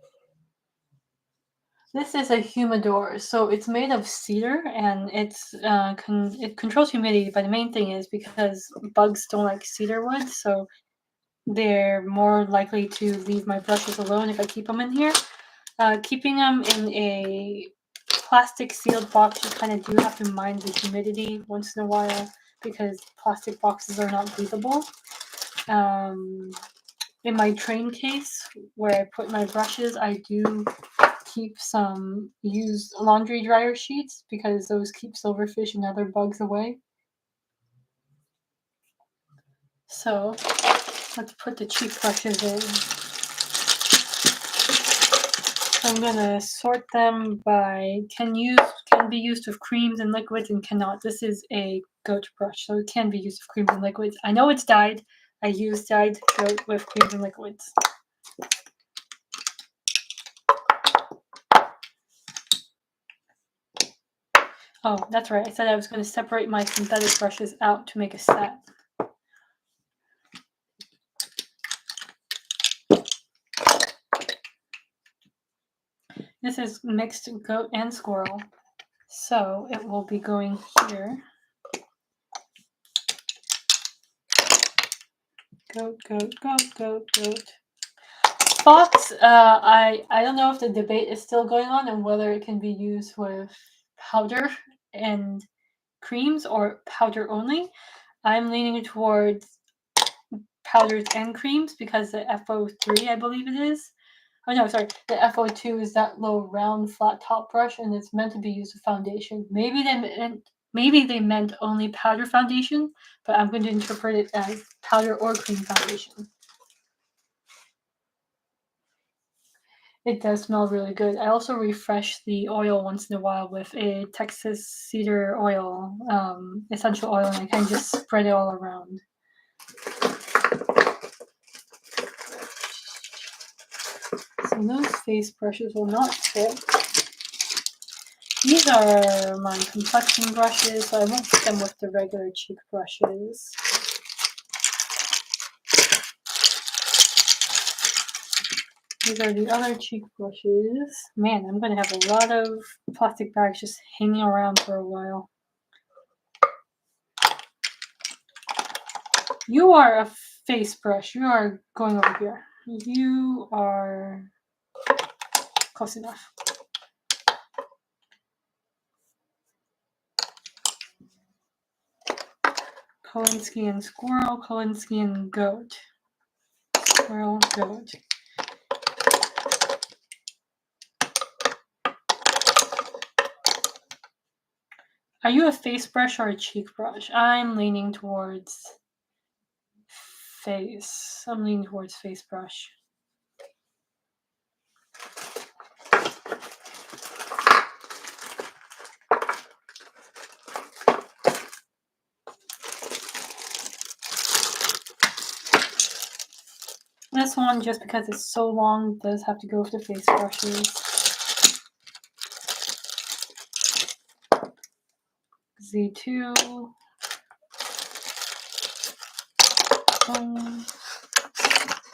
This is a humidor, so it's made of cedar, and it controls humidity. But the main thing is because bugs don't like cedar wood, so they're more likely to leave my brushes alone if I keep them in here. Keeping them in a plastic sealed box, you kind of do have to mind the humidity once in a while because plastic boxes are not breathable. In my train case where I put my brushes, I do keep some used laundry dryer sheets because those keep silverfish and other bugs away. So let's put the cheek brushes in. So I'm gonna sort them by can be used with creams and liquids and cannot. This is a goat brush, so it can be used with creams and liquids. I know it's dyed. I use dyed goat with creams and liquids. Oh, that's right. I said I was going to separate my synthetic brushes out to make a set. This is mixed goat and squirrel, so it will be going here. Goat, goat, goat, goat, goat. Fox, I don't know if the debate is still going on and whether it can be used with powder and creams or powder only. I'm leaning towards powders and creams because the FO3, I believe it is. Oh no, sorry. The FO2 is that little round flat top brush, and it's meant to be used with foundation. Maybe they meant only powder foundation, but I'm going to interpret it as powder or cream foundation. It does smell really good. I also refresh the oil once in a while with a Texas cedar oil, essential oil, and I kind of just spread it all around. So those face brushes will not fit. These are my complexion brushes, so I won't put them with the regular cheek brushes. These are the other cheek brushes. Man, I'm going to have a lot of plastic bags just hanging around for a while. You are a face brush. You are going over here. You are close enough. Kolinsky and squirrel, Kolinsky and goat. Squirrel, goat. Are you a face brush or a cheek brush? I'm leaning towards face. I'm leaning towards face brush. This one, just because it's so long, does have to go with the face brushes. Z2.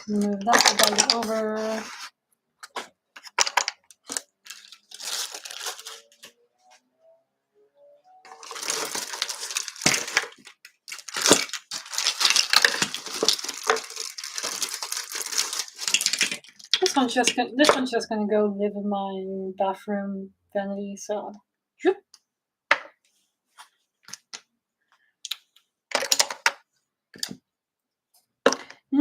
Move that bag over. This one's just gonna go live in my bathroom vanity. So, whoop.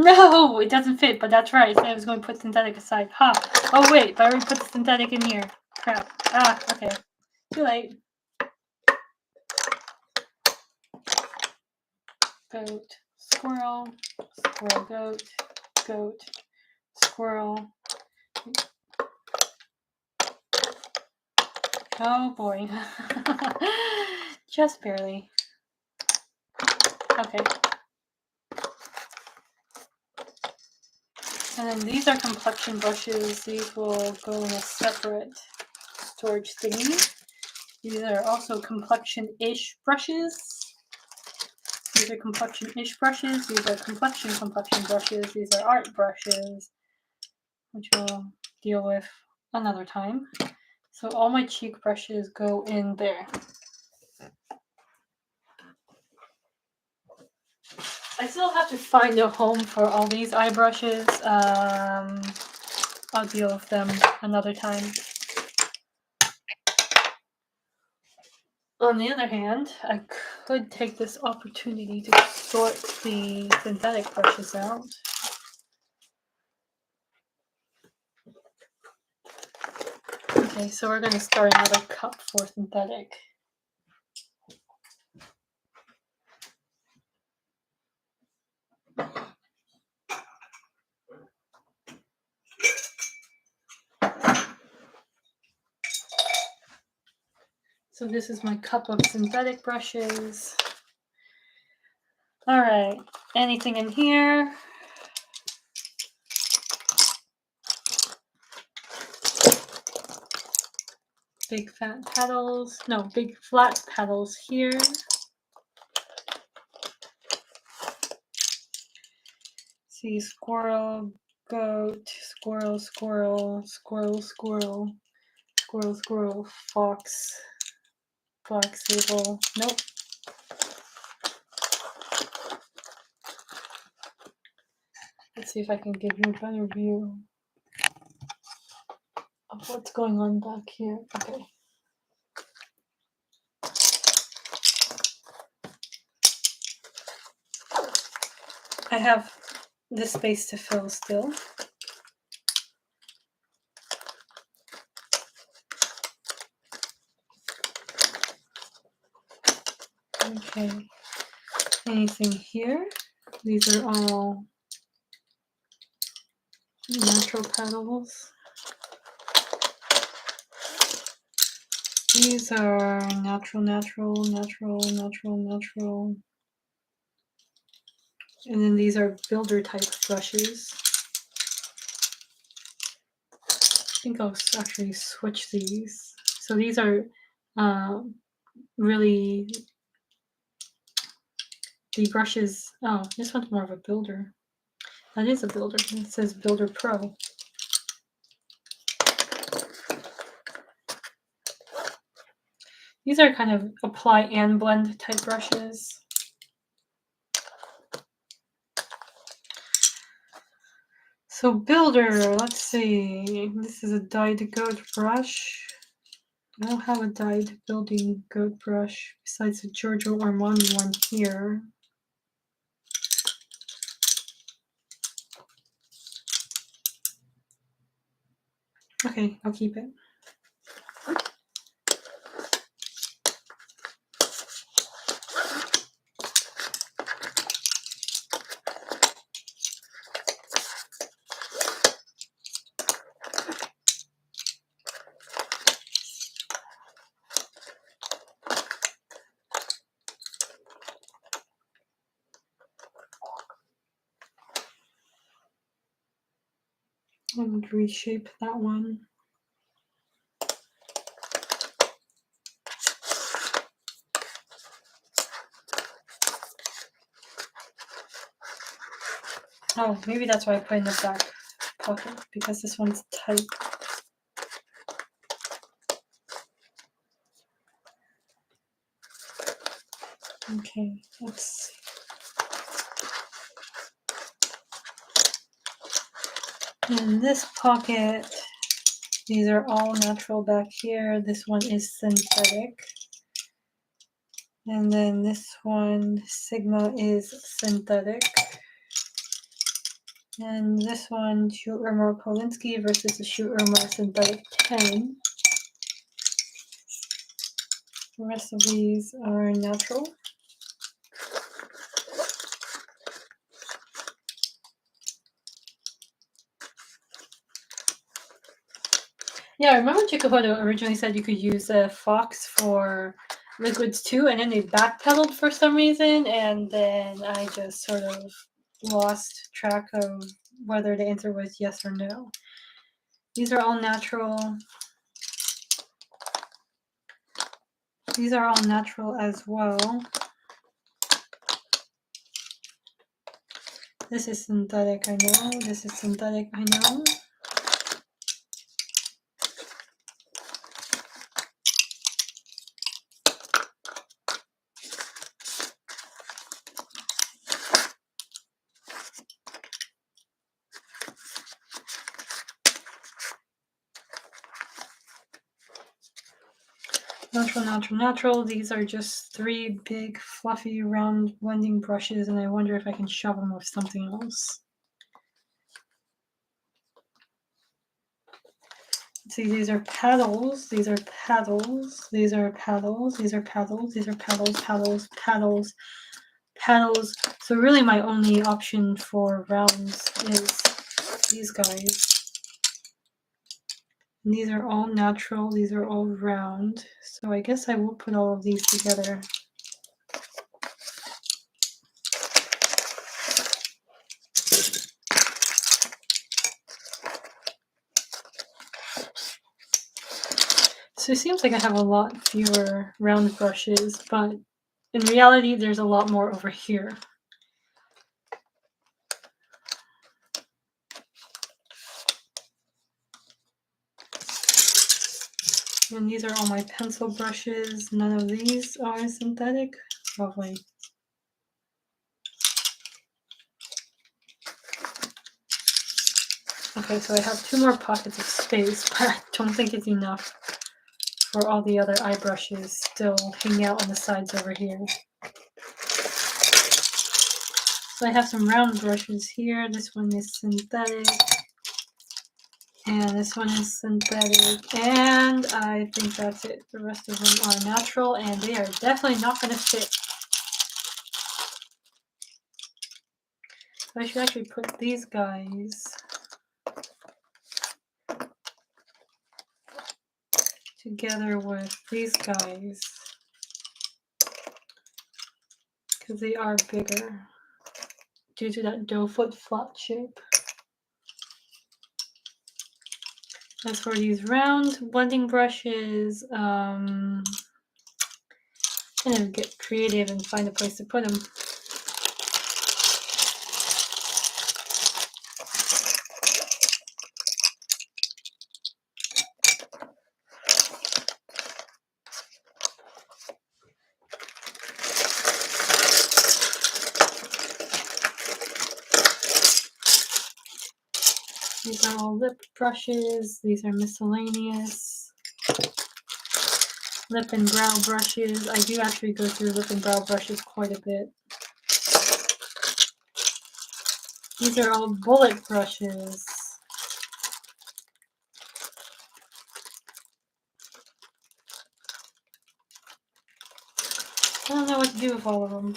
No, it doesn't fit, but that's right. I was going to put synthetic aside. Ha! Oh wait, but I already put the synthetic in here. Crap. Ah, okay. Too late. Goat, squirrel, squirrel, goat, goat, squirrel. Oh boy. Just barely. Okay. And then these are complexion brushes. These will go in a separate storage thingy. These are also complexion-ish brushes. These are complexion-ish brushes. These are complexion brushes. These are art brushes, which we'll deal with another time. So all my cheek brushes go in there. I still have to find a home for all these eye brushes. I'll deal with them another time. On the other hand, I could take this opportunity to sort the synthetic brushes out. Okay, so we're going to start another cup for synthetic. So this is my cup of synthetic brushes. All right, anything in here? Big fat petals, no, big flat petals here. See, squirrel, goat, squirrel, squirrel, squirrel, squirrel, squirrel, squirrel, fox, fox, sable, nope. Let's see if I can give you a better view of what's going on back here. Okay. I have this space to fill still. Okay. Anything here? These are all natural petals. These are natural. And then these are builder type brushes. I think I'll actually switch these. So these are really the brushes. Oh, this one's more of a builder. That is a builder. It says Builder Pro. These are kind of apply and blend type brushes. So builder, let's see. This is a dyed goat brush. I don't have a dyed building goat brush besides the Giorgio Armani one here. Okay, I'll keep it. And reshape that one. Oh, maybe that's why I put in the back pocket, because this one's tight. Okay, let's see. In this pocket, these are all natural back here. This one is synthetic. And then this one, Sigma, is synthetic. And this one, Shoe Irma Kolinsky versus the Shoe Irma Synthetic 10. The rest of these are natural. Yeah, I remember Chikuhodo originally said you could use a Fox for liquids too, and then they backpedaled for some reason, and then I just sort of lost track of whether the answer was yes or no. These are all natural. These are all natural as well. This is synthetic, I know. This is synthetic, I know. Natural, natural, natural. These are just 3 big, fluffy, round blending brushes, and I wonder if I can shove them with something else. See, these are paddles, these are paddles, these are paddles, these are paddles, these are paddles, paddles, paddles, paddles. So really my only option for rounds is these guys. And these are all natural, these are all round. So I guess I will put all of these together. So it seems like I have a lot fewer round brushes, but in reality, there's a lot more over here. And these are all my pencil brushes. None of these are synthetic. Lovely. Okay, so I have 2 more pockets of space, but I don't think it's enough for all the other eye brushes still hanging out on the sides over here. So I have some round brushes here. This one is synthetic. And this one is synthetic. And I think that's it. The rest of them are natural, and they are definitely not going to fit. So I should actually put these guys together with these guys because they are bigger due to that doe foot flat shape. As for these round blending brushes, kind of get creative and find a place to put them. These are all lip brushes. These are miscellaneous. Lip and brow brushes. I do actually go through lip and brow brushes quite a bit. These are all bullet brushes. I don't know what to do with all of them.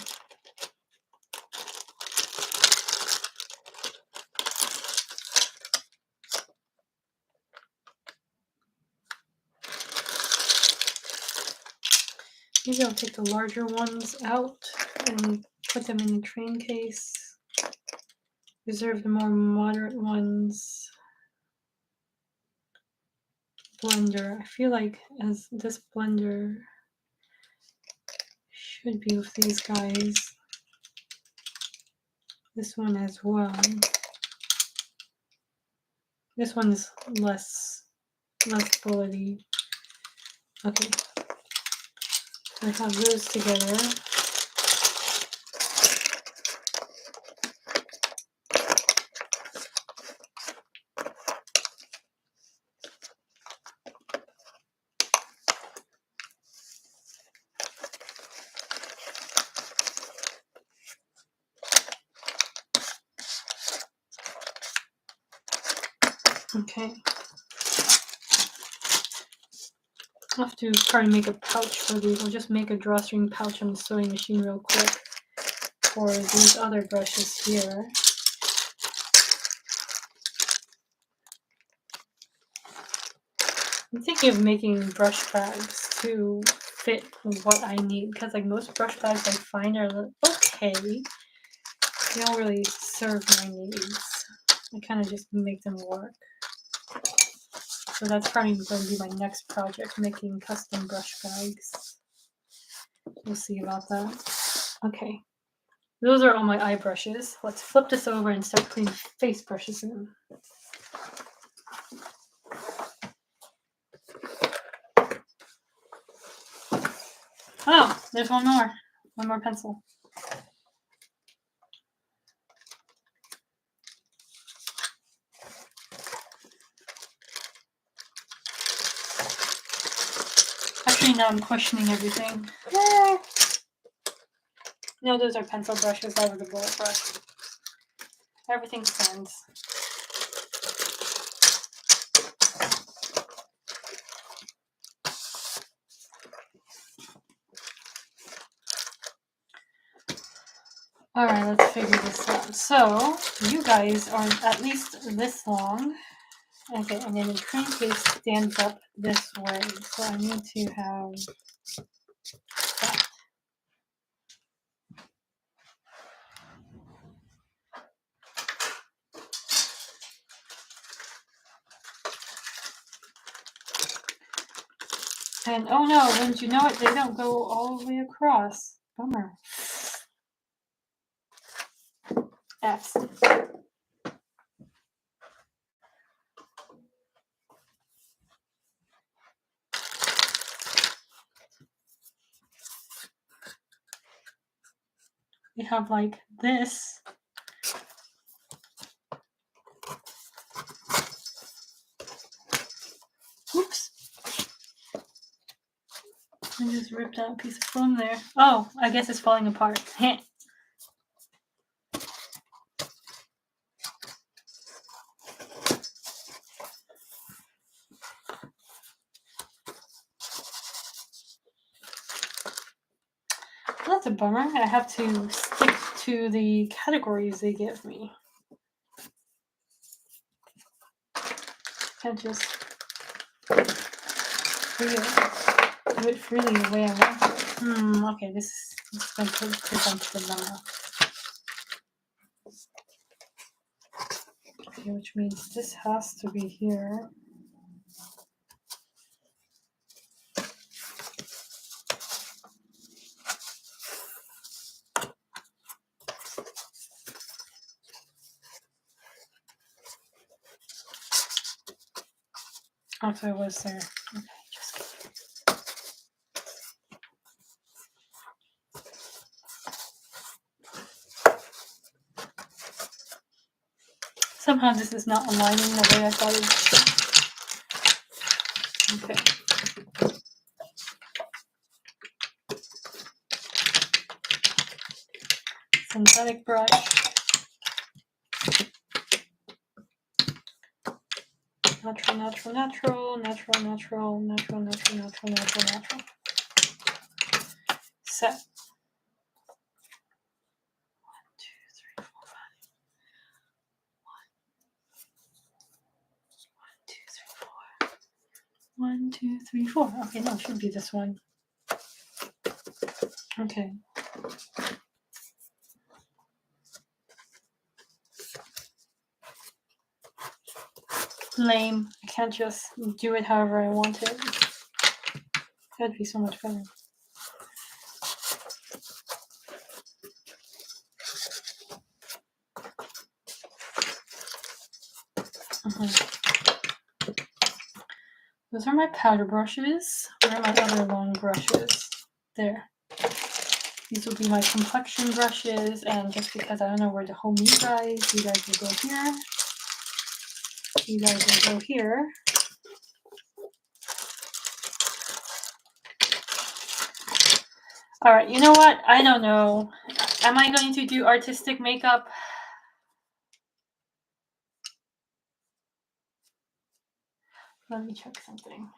Maybe I'll take the larger ones out and put them in the train case. Reserve the more moderate ones. Blender. I feel like as this blender should be with these guys. This one as well. This one's less bullety. Okay. So I have those together. Okay. I'll have to probably make a pouch for these. I'll just make a drawstring pouch on the sewing machine real quick for these other brushes here. I'm thinking of making brush bags to fit what I need, because like most brush bags I find are okay. They don't really serve my needs. I kind of just make them work. So that's probably going to be my next project, making custom brush bags. We'll see about that. Okay. Those are all my eye brushes. Let's flip this over and start putting face brushes in. Oh, there's one more. One more pencil. Actually, now I'm questioning everything. No, those are pencil brushes. That was a bullet brush. Everything stands. Alright, let's figure this out. So, you guys are at least this long. Okay, and then the crankcase stands up this way. So I need to have that. And oh no, wouldn't you know it, they don't go all the way across. Bummer. F's. We have like this. Oops. I just ripped out a piece of foam there. Oh, I guess it's falling apart. That's a bummer. I have to stick to the categories they give me. Can't just do it freely the way I want it. Okay, this is going to present the dilemma. Okay, which means this has to be here. Okay, it was there. Okay, just somehow this is not aligning the way I thought it would. Okay. Synthetic brush. Natural, natural, natural, natural, natural, natural, natural, natural, natural, natural. Set. 1, 2, 3, 4, 5. 1, 2, 3, 4. 1, 2, 3, 4. Okay, no, it should be this one. Okay. Lame. I can't just do it however I want it. That'd be so much better. Those are my powder brushes. Where are my other long brushes? There. These will be my complexion brushes, and just because I don't know where to home you guys will go here. You guys will go here. Alright, you know what? I don't know. Am I going to do artistic makeup? Let me check something.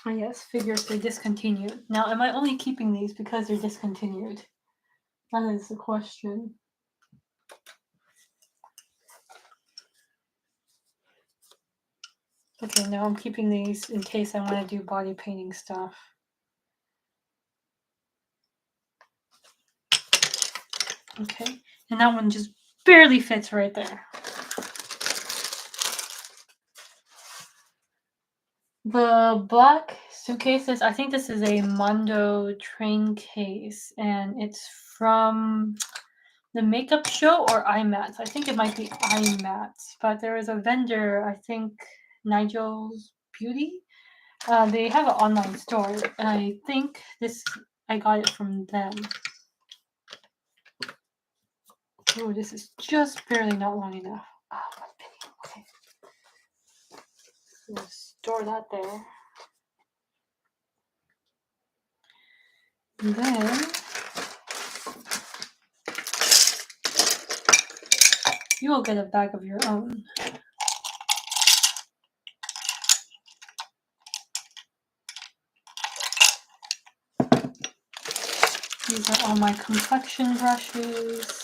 Oh yes, figures they're discontinued. Now, am I only keeping these because they're discontinued? That is the question. Okay, now I'm keeping these in case I want to do body painting stuff. Okay, and that one just barely fits right there. The black suitcases, I think this is a Mondo train case, and it's from the makeup show or IMATS. I think it might be IMATS, but there is a vendor, I think Nigel's Beauty. They have an online store, and I think I got it from them. Oh, this is just barely not long enough. Oh, what a pity. Okay. We'll store that there. And then you will get a bag of your own. These are all my complexion brushes.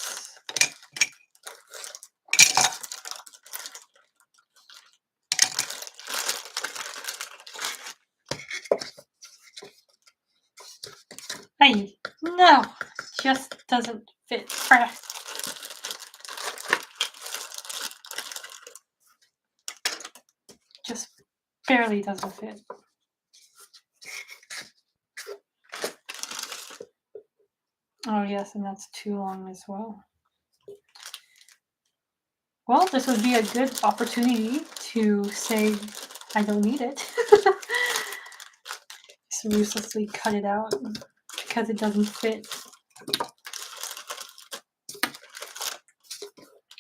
Hey, no, just doesn't fit. Just barely doesn't fit. Oh yes, and that's too long as well. Well, this would be a good opportunity to say I don't need it. Just ruthlessly cut it out because it doesn't fit.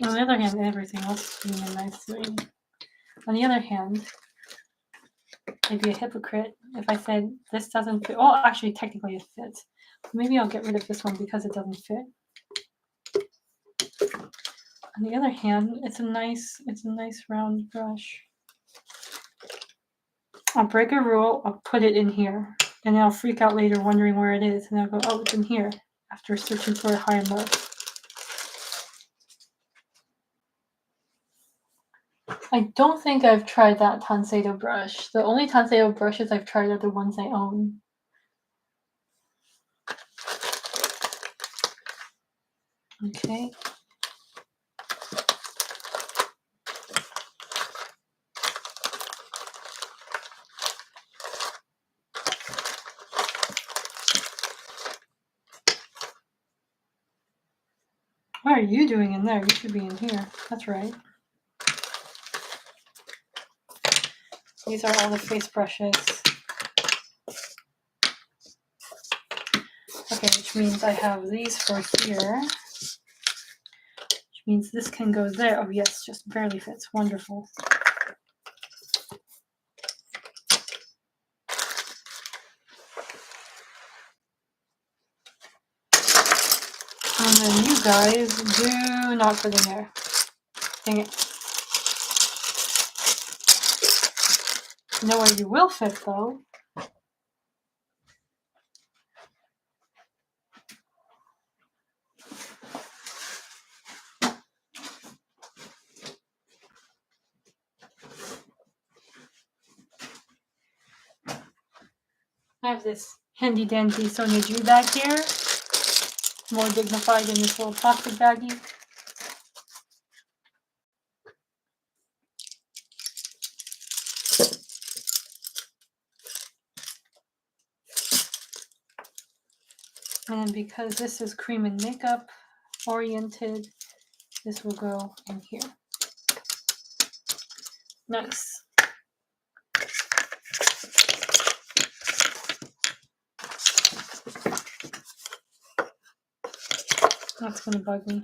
On the other hand, everything else is doing nicely. On the other hand, I'd be a hypocrite if I said this doesn't fit. Well, actually, technically it fits. Maybe I'll get rid of this one because it doesn't fit. On the other hand, it's a nice round brush. I'll break a rule, I'll put it in here, and then I'll freak out later wondering where it is, and I'll go, oh, it's in here, after searching for it high and low. I don't think I've tried that Tansedo brush. The only Tansedo brushes I've tried are the ones I own. Okay. What are you doing in there? You should be in here. That's right. These are all the face brushes. Okay, which means I have these for here. Which means this can go there. Oh yes, just barely fits. Wonderful. And then you guys do not fit in there. Dang it. You know where you will fit though? I have this handy dandy Sonia Ju bag here. More dignified than this little plastic baggie. And then because this is cream and makeup oriented, this will go in here. Nice. That's gonna bug me.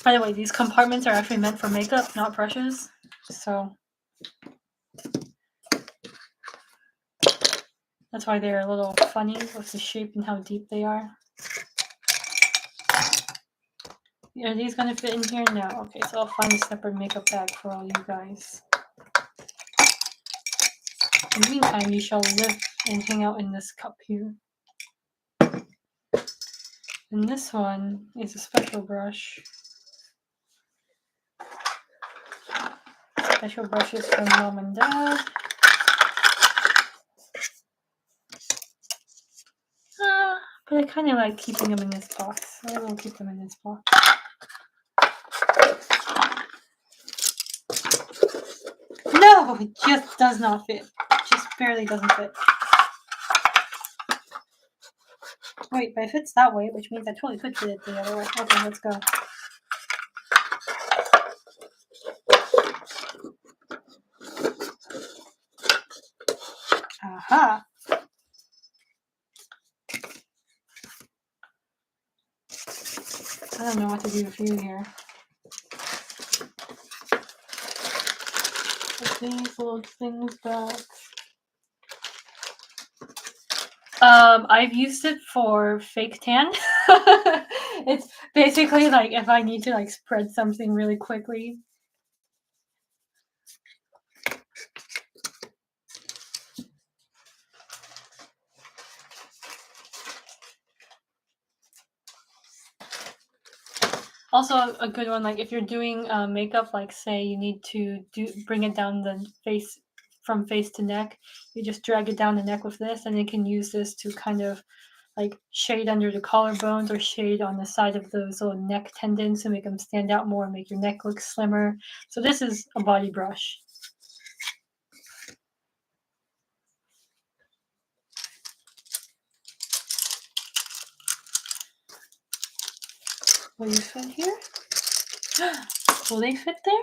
By the way, these compartments are actually meant for makeup, not brushes. So that's why they're a little funny with the shape and how deep they are. Are these gonna fit in here? No. Okay, so I'll find a separate makeup bag for all you guys. In the meantime, you shall live and hang out in this cup here. And this one is a special brush. Special brushes from mom and dad. But I kind of like keeping them in this box. So I will keep them in this box. No, it just does not fit. Just barely doesn't fit. Wait, but it fits that way, which means I totally could fit it the other way. Okay, let's go. Aha! I don't know what to do with you here. Put these little things back. I've used it for fake tan. It's basically like if I need to like spread something really quickly. Also, a good one, like if you're doing makeup, like say you need to bring it down the face from face to neck, you just drag it down the neck with this, and you can use this to kind of like shade under the collarbones or shade on the side of those little neck tendons to make them stand out more and make your neck look slimmer. So this is a body brush. Will you fit here? Will they fit there?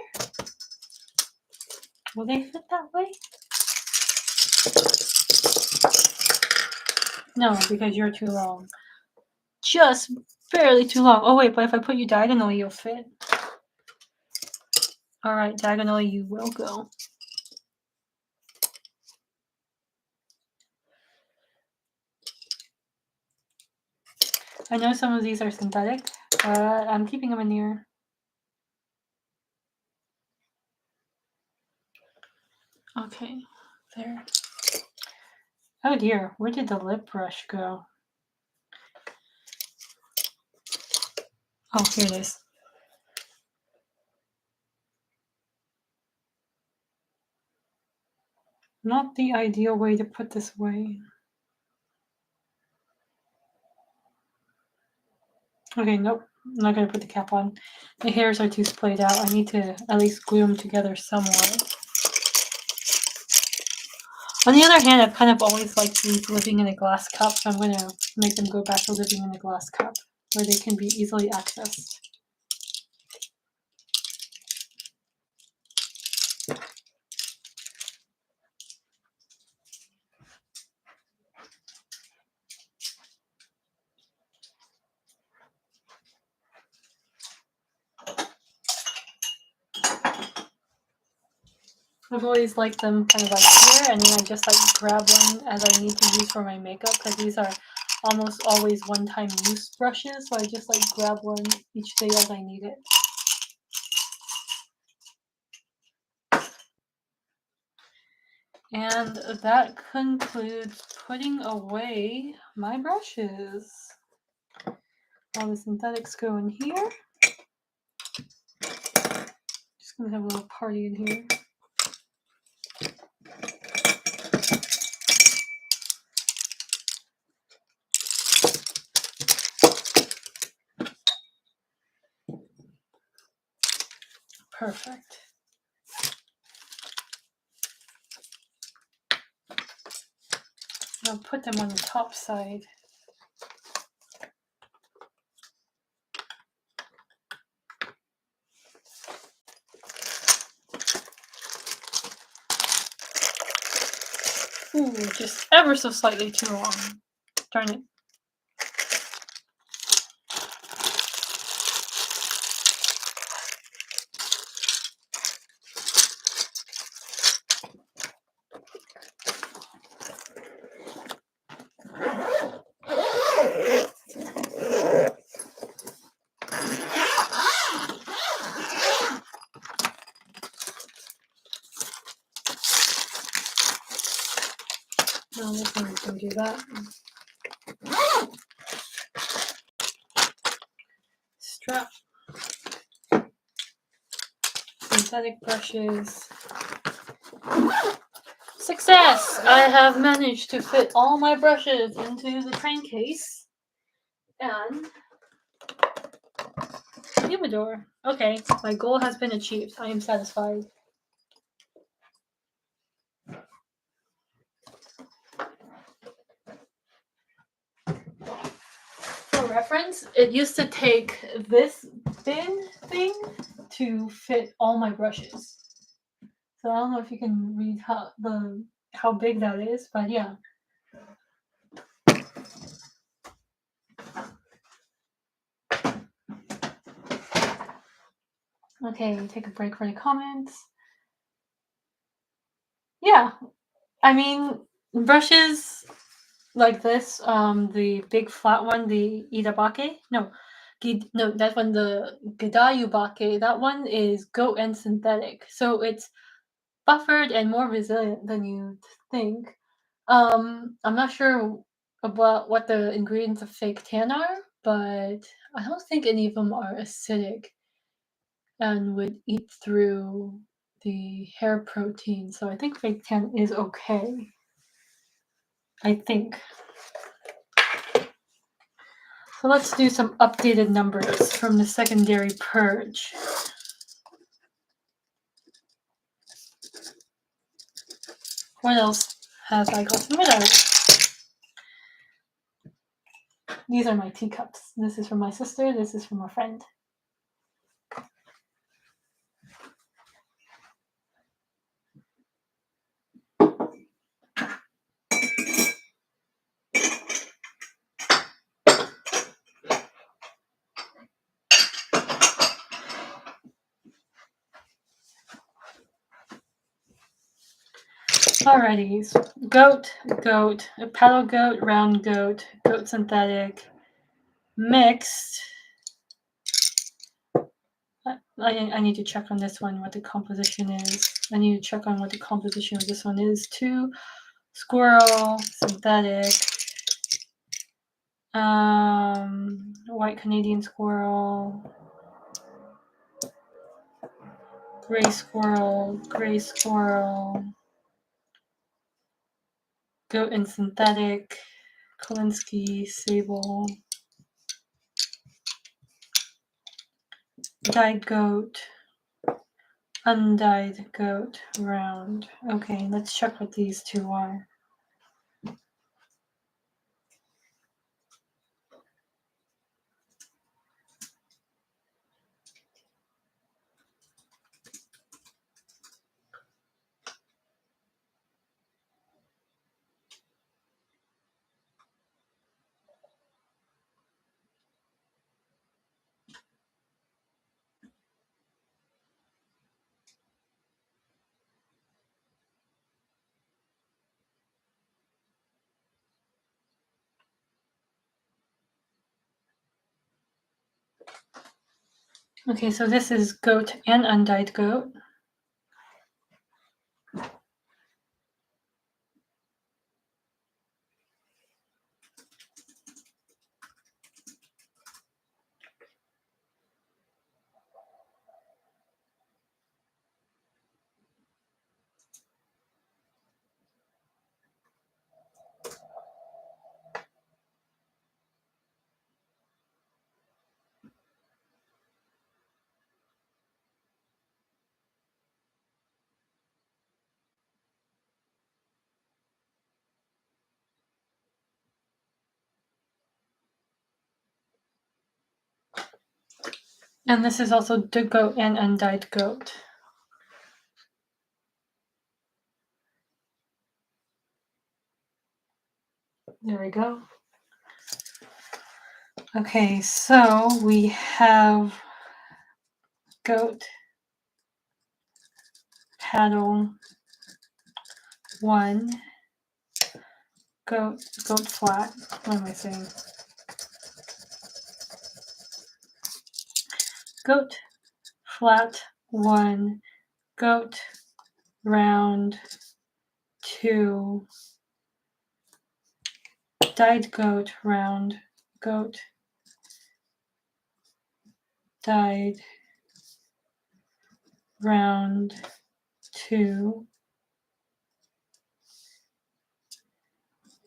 Will they fit that way? No, because you're too long. Just barely too long. Oh wait, but if I put you diagonally, you'll fit. Alright, diagonally you will go. I know some of these are synthetic, but I'm keeping them in here. Okay, there. Oh dear, where did the lip brush go? Oh, here it is. Not the ideal way to put this away. Okay, nope. I'm not going to put the cap on. The hairs are too splayed out. I need to at least glue them together somewhat. On the other hand, I've kind of always liked these living in a glass cup, so I'm going to make them go back to living in a glass cup where they can be easily accessed. I've always liked them kind of like here, and then I just like grab one as I need to use for my makeup, because these are almost always one-time use brushes, so I just like grab one each day as I need it. And that concludes putting away my brushes. All the synthetics go in here. Just gonna have a little party in here. Perfect. I'll put them on the top side. Ooh, just ever so slightly too long. Darn it. No, this one's gonna do that. Strap. Synthetic brushes. Success! I have managed to fit all my brushes into the train case. And humidor. Okay, my goal has been achieved. I am satisfied. For reference, it used to take this thin thing to fit all my brushes. So I don't know if you can read how big that is, but yeah. Okay, take a break for the comments. Yeah, I mean, brushes like this, the big flat one, the Idabake, no, that one, the Gedayubake, that one is goat and synthetic, so it's buffered and more resilient than you'd think. I'm not sure about what the ingredients of fake tan are, but I don't think any of them are acidic and would eat through the hair protein, so I think fake tan is okay. I think. So let's do some updated numbers from the secondary purge. What else have I gotten rid of? These are my teacups. This is from my sister, this is from a friend. Alrighty, goat, paddle goat, round goat, goat synthetic, mixed. I need to check on this one what the composition is. I need to check on what the composition of this one is too. Squirrel, synthetic, white Canadian squirrel, gray squirrel, goat and synthetic, Kolinsky, sable, dyed goat, undyed goat, round. Okay, let's check what these two are. Okay, so this is goat and undyed goat. And this is also the goat and undyed goat. There we go. Okay, so we have goat, paddle, 1, goat flat. What am I saying? Goat, flat, 1, goat, round, 2, dyed goat, round, goat, dyed, round, 2,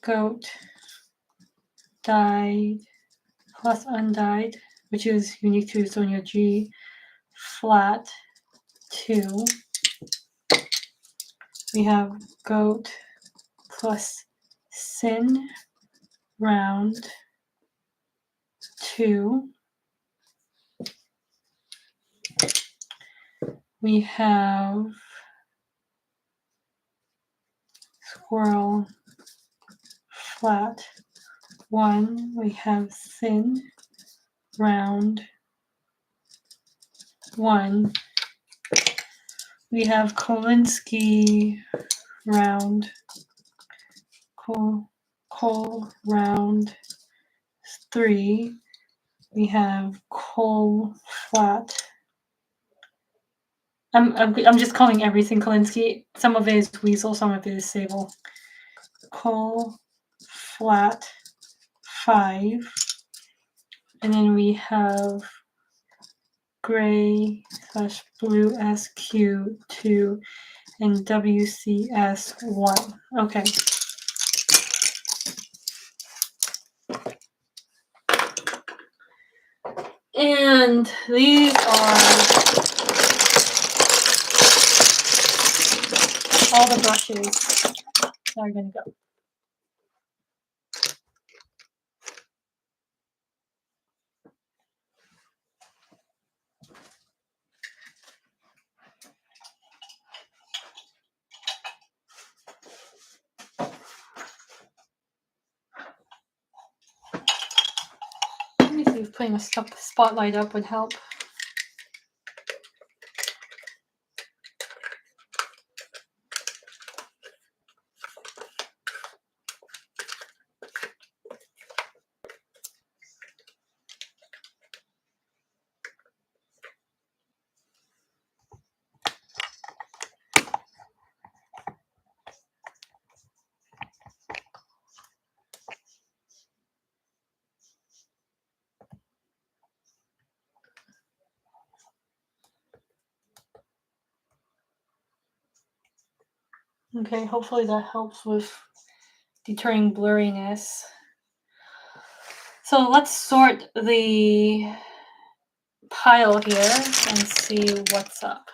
goat, dyed, plus undyed, which is unique to Sonia G, flat, 2. We have goat plus sin, round, 2. We have squirrel, flat, 1. We have thin, round, 1. We have Kolinsky, round, Cole, round, 3. We have Cole, flat. I'm just calling everything Kolinsky. Some of it is weasel, some of it is sable. Cole, flat, 5. And then we have gray / blue SQ 2 and WCS 1. Okay. And these are all the brushes that are going to go. Let me see if putting a spotlight up would help. Okay, hopefully that helps with deterring blurriness. So let's sort the pile here and see what's up.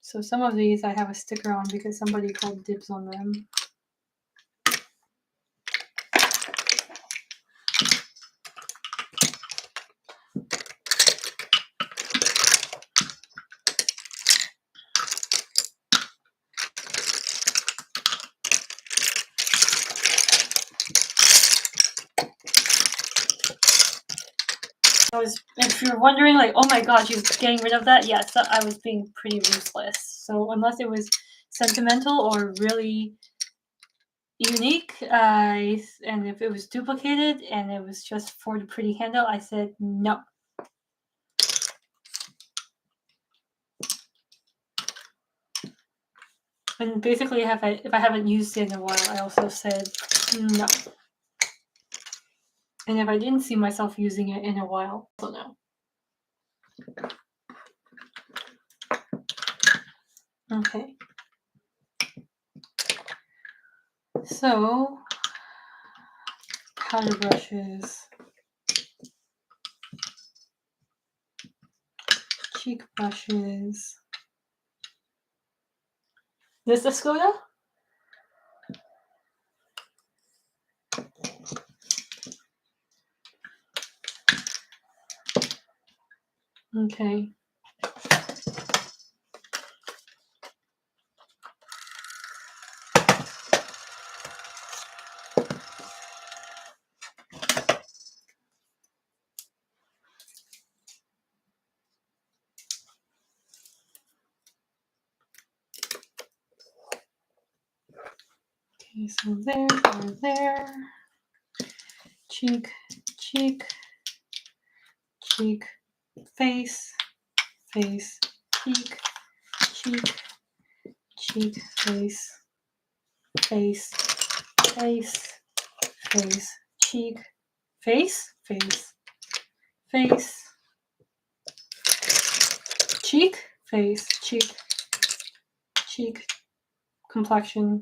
So some of these I have a sticker on because somebody called dibs on them. If you're wondering, like, oh my god, she's getting rid of that, yes, I was being pretty ruthless. So unless it was sentimental or really unique, and if it was duplicated and it was just for the pretty handle, I said no. And basically, if I haven't used it in a while, I also said no. And if I didn't see myself using it in a while, also no. Okay. So, powder brushes, cheek brushes. This is Skoda? Okay. Okay, so there. Cheek, cheek, cheek, face, face, cheek, cheek, cheek, face, face, face, face, cheek, face, face, face, cheek, face, cheek, cheek, complexion,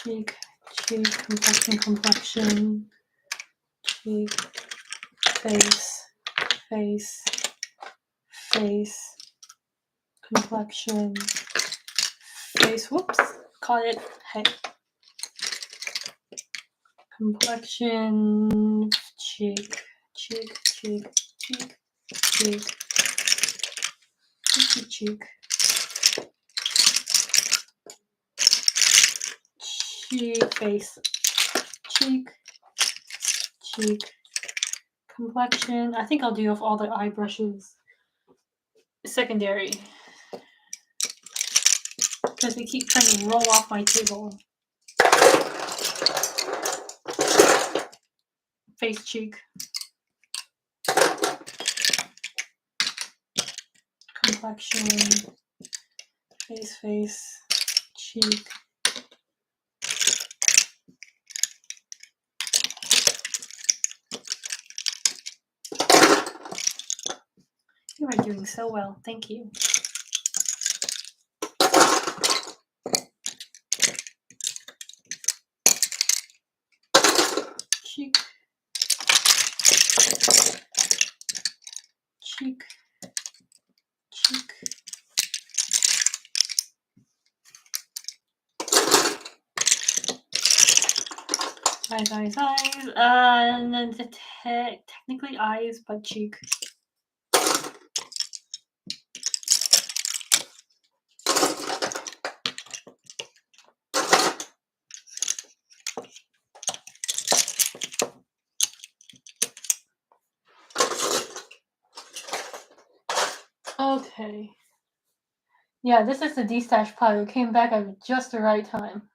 cheek, cheek, complexion, cheek, face, face, face, complexion, face, whoops, caught it, hey, complexion, cheek, cheek, cheek, cheek, cheek, cheek, cheek, cheek, face, cheek, cheek, complexion. I think I'll do off all the eye brushes secondary because they keep trying to roll off my table. Face, cheek, complexion, face, face, cheek. You are doing so well. Thank you. Cheek, cheek, cheek. Eyes. And then technically eyes, but cheek. Okay. Yeah, this is the D-stash powder. It came back at just the right time.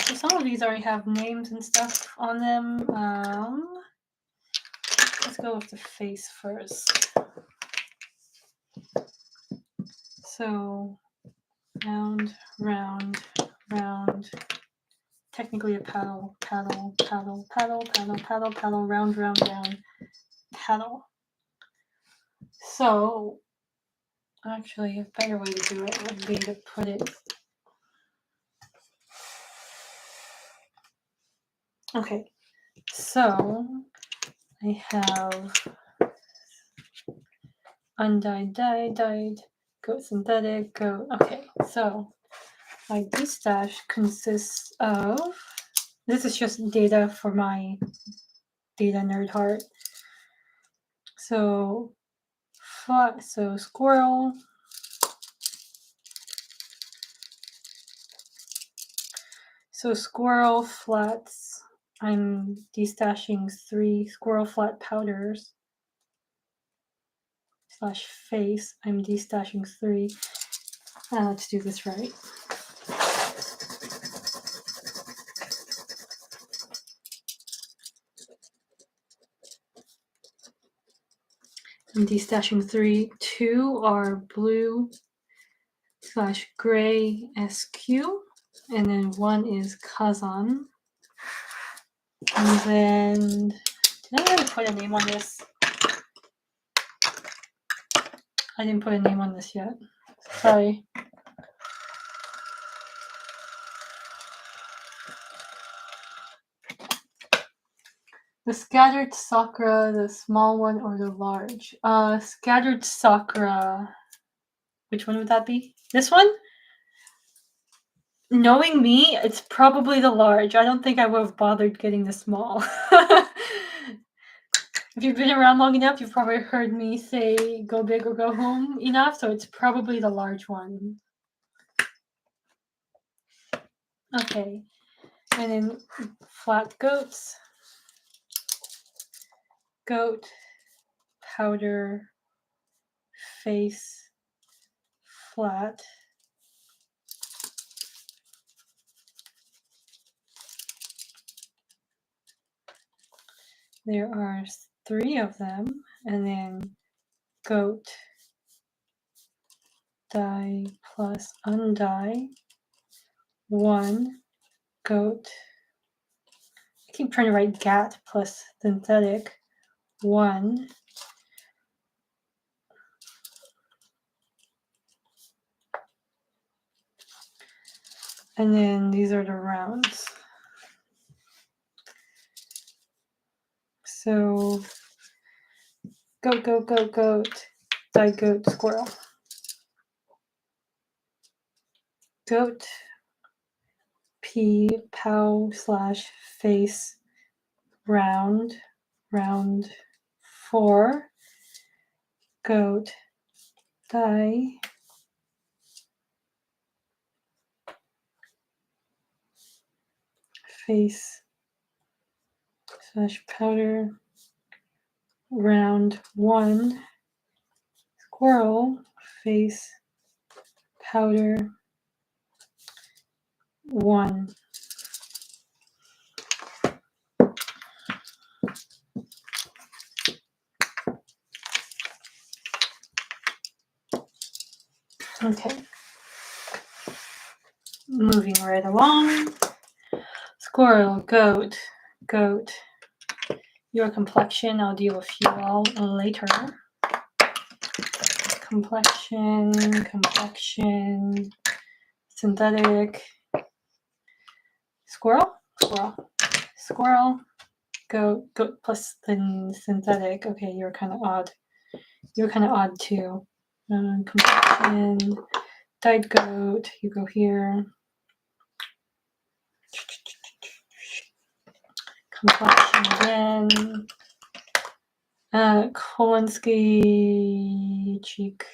So some of these already have names and stuff on them. Let's go with the face first. So round, round, round. Technically a paddle, paddle, paddle, paddle, paddle, paddle, paddle, round, round, round, paddle. So actually, a better way to do it would be to put it. Okay, so I have undyed, dyed, goat synthetic, goat. Okay, so my D-stash consists of. This is just data for my data nerd heart. So squirrel. So squirrel flats. I'm destashing 3 squirrel flat powders. / face. I'm destashing 3. Let's do this right. I'm destashing 3. 2 are blue / gray SQ, and then 1 is Kazan. And then, did I really put a name on this? I didn't put a name on this yet. Sorry. The scattered sakura, the small one or the large? Scattered sakura. Which one would that be? This one? Knowing me, it's probably the large. I don't think I would have bothered getting the small. If you've been around long enough, you've probably heard me say go big or go home enough, so it's probably the large one. Okay. And then flat goats. Goat, powder, face, flat. There are 3 of them, and then goat, dye plus undye, 1, goat. I keep trying to write gat plus synthetic, 1. And then these are the rounds. So goat, goat, goat, goat, dye goat, squirrel. Goat, P, pow slash face, round, round 4, goat, dye, face slash powder, round 1, squirrel, face, powder, 1. Okay. Moving right along. Squirrel, goat, goat. Your complexion, I'll deal with you all later. Complexion, complexion, synthetic. Squirrel, squirrel, squirrel, goat, goat plus the synthetic. Okay, you're kind of odd. You're kind of odd too. Complexion, dyed goat, you go here. Complexion again. Kolinsky, cheek.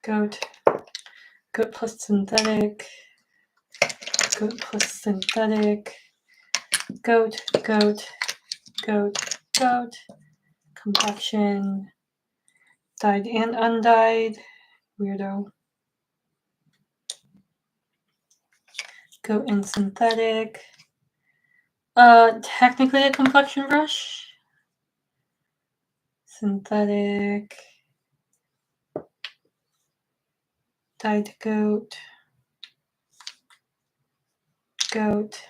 Goat, goat plus synthetic. Goat plus synthetic. Goat, goat, goat, goat. Complexion, dyed and undyed. Weirdo. Goat and synthetic. Technically a complexion brush. Synthetic. Dyed goat. Goat.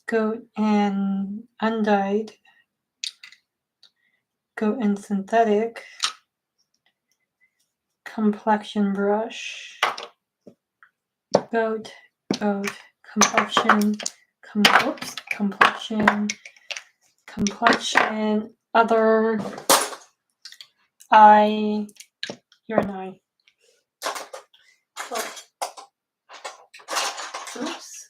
Goat and undyed. Goat and synthetic. Complexion brush. Goat. Goat. Complexion. Complexion. Complexion. Other. Eye. You're an eye. Oh. Oops.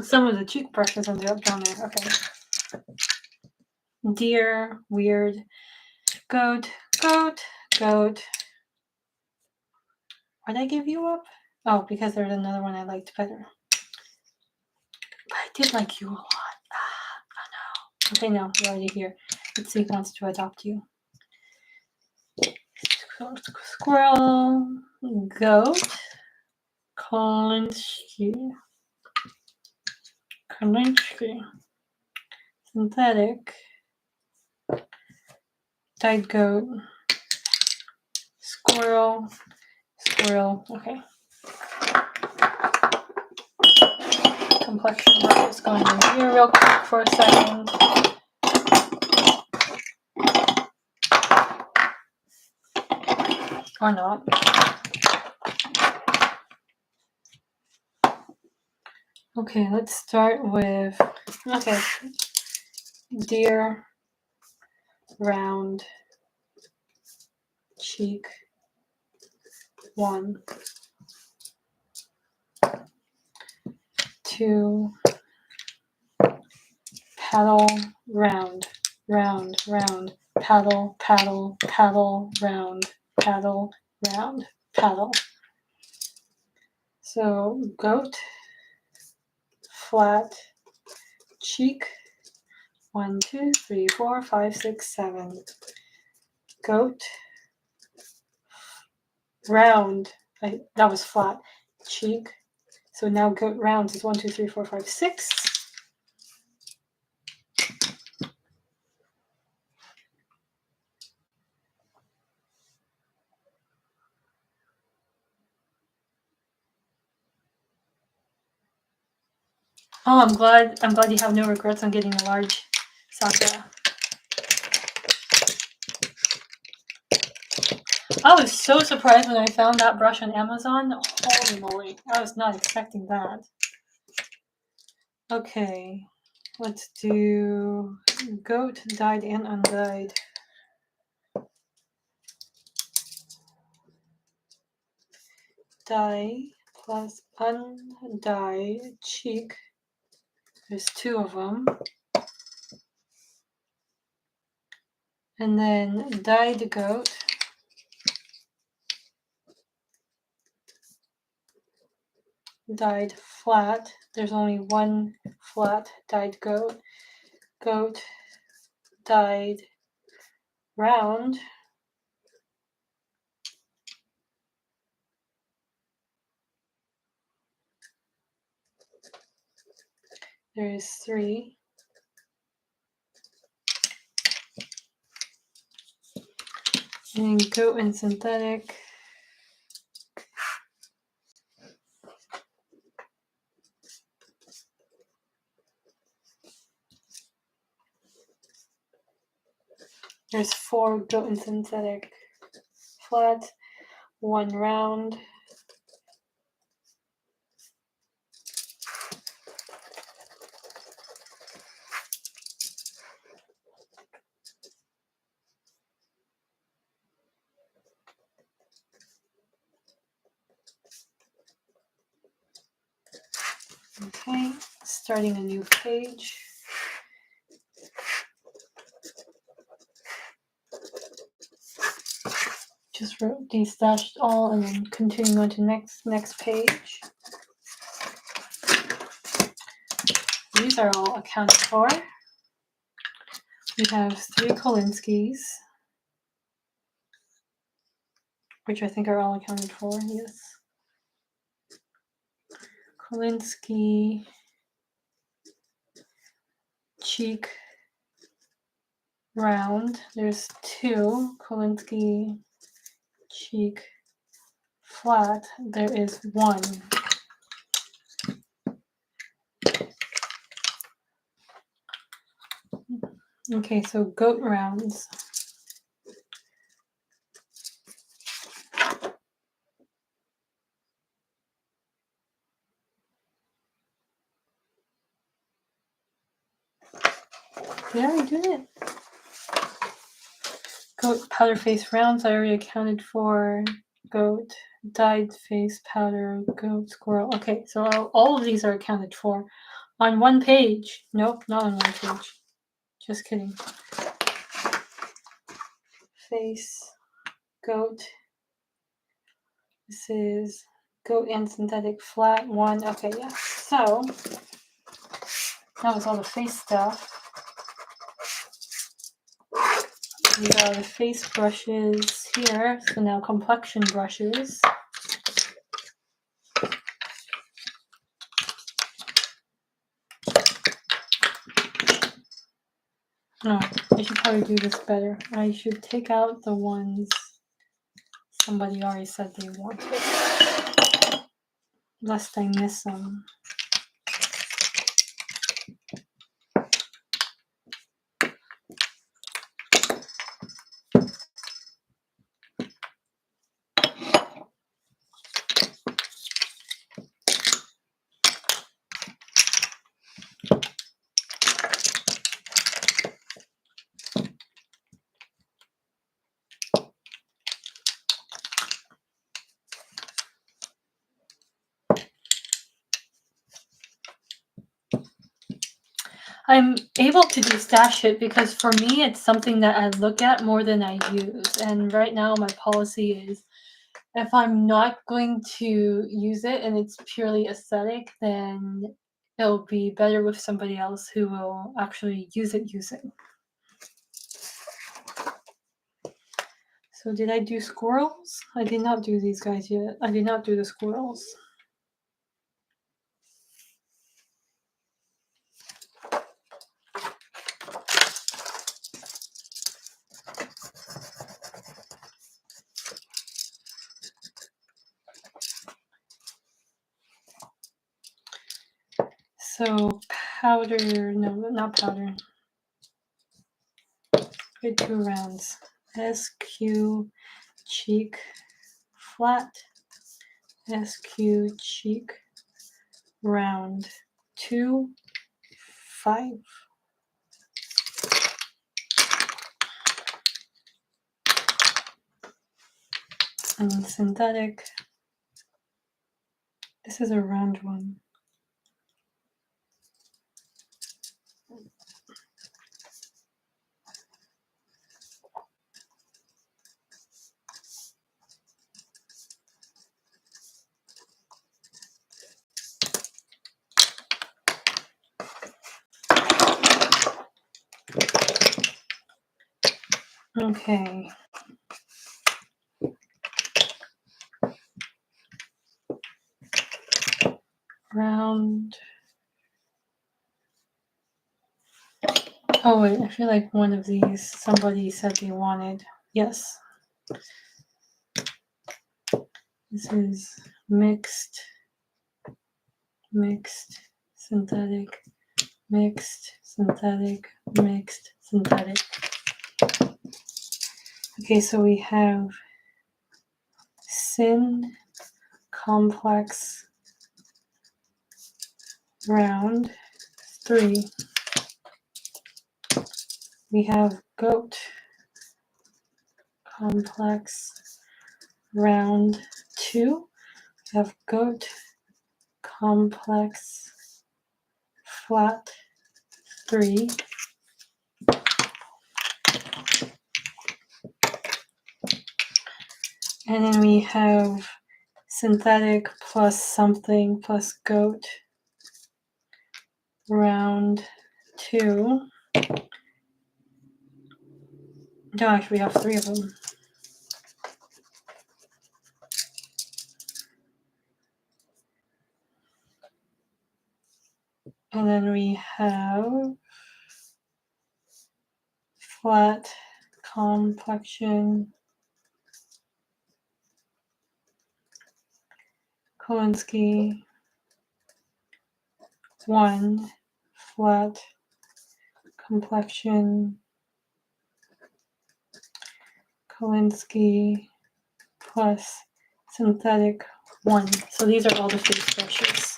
Some of the cheek brushes ended up down there. Okay. Deer. Weird. Goat. Goat. Goat. Why'd I give you up? Oh, because there's another one I liked better. But I did like you a lot. Oh no. Okay, no, you're already here. Let's see if it wants to adopt you. Squirrel, goat, Kolinsky, synthetic, dyed goat, squirrel, okay. Complexion brush is going in here real quick for a second. Or not. Okay, let's start with, okay, dear round cheek 1, 2, paddle round, round, round, paddle, paddle, paddle, round, paddle, round, paddle. So goat, flat, cheek, 1, 2, 3, 4, 5, 6, 7. Goat, round, that was flat, cheek. So now goat round is 1, 2, 3, 4, 5, 6. Oh, I'm glad you have no regrets on getting a large sakura. I was so surprised when I found that brush on Amazon. Holy moly, I was not expecting that. Okay, let's do goat, dyed and undyed. Dye plus undyed cheek. There's 2 of them. And then dyed goat. Dyed flat. There's only 1 flat dyed goat. Goat dyed round. There's 3. And goat and synthetic. There's 4 goat and synthetic. Flat, 1 round. Okay, starting a new page. Just wrote these dashed all and then continuing on to next page. These are all accounted for. We have 3 Kolinskis, which I think are all accounted for, yes. Kolinsky, cheek, round. There's 2. Kolinsky, cheek, flat. There is 1. Okay, so goat rounds. Did I already do it? Goat powder face rounds, I already accounted for. Goat, dyed face powder, goat, squirrel. Okay, so all of these are accounted for. On 1 page. Nope, not on 1 page. Just kidding. Face, goat. This is goat and synthetic flat 1. Okay, yeah. So that was all the face stuff. These are the face brushes here. So now complexion brushes. No, I should probably do this better. I should take out the ones somebody already said they wanted, lest I miss them. I'm able to do stash it because for me, it's something that I look at more than I use. And right now, my policy is if I'm not going to use it and it's purely aesthetic, then it'll be better with somebody else who will actually use it. So did I do squirrels? I did not do these guys yet. I did not do the squirrels. So powder, no, not powder. Good 2 rounds. SQ cheek flat, SQ cheek round 2, 5. And synthetic. This is a round one. Okay. Round. Oh wait, I feel like one of these somebody said they wanted. Yes. This is mixed, synthetic, mixed, synthetic, mixed, synthetic. Okay, so we have syn complex round 3. We have goat complex round 2. We have goat complex flat 3. And then we have synthetic plus something plus goat round 2. No, actually we have 3 of them. And then we have flat complexion Kolinsky 1 flat complexion Kolinsky plus synthetic 1. So these are all the face brushes.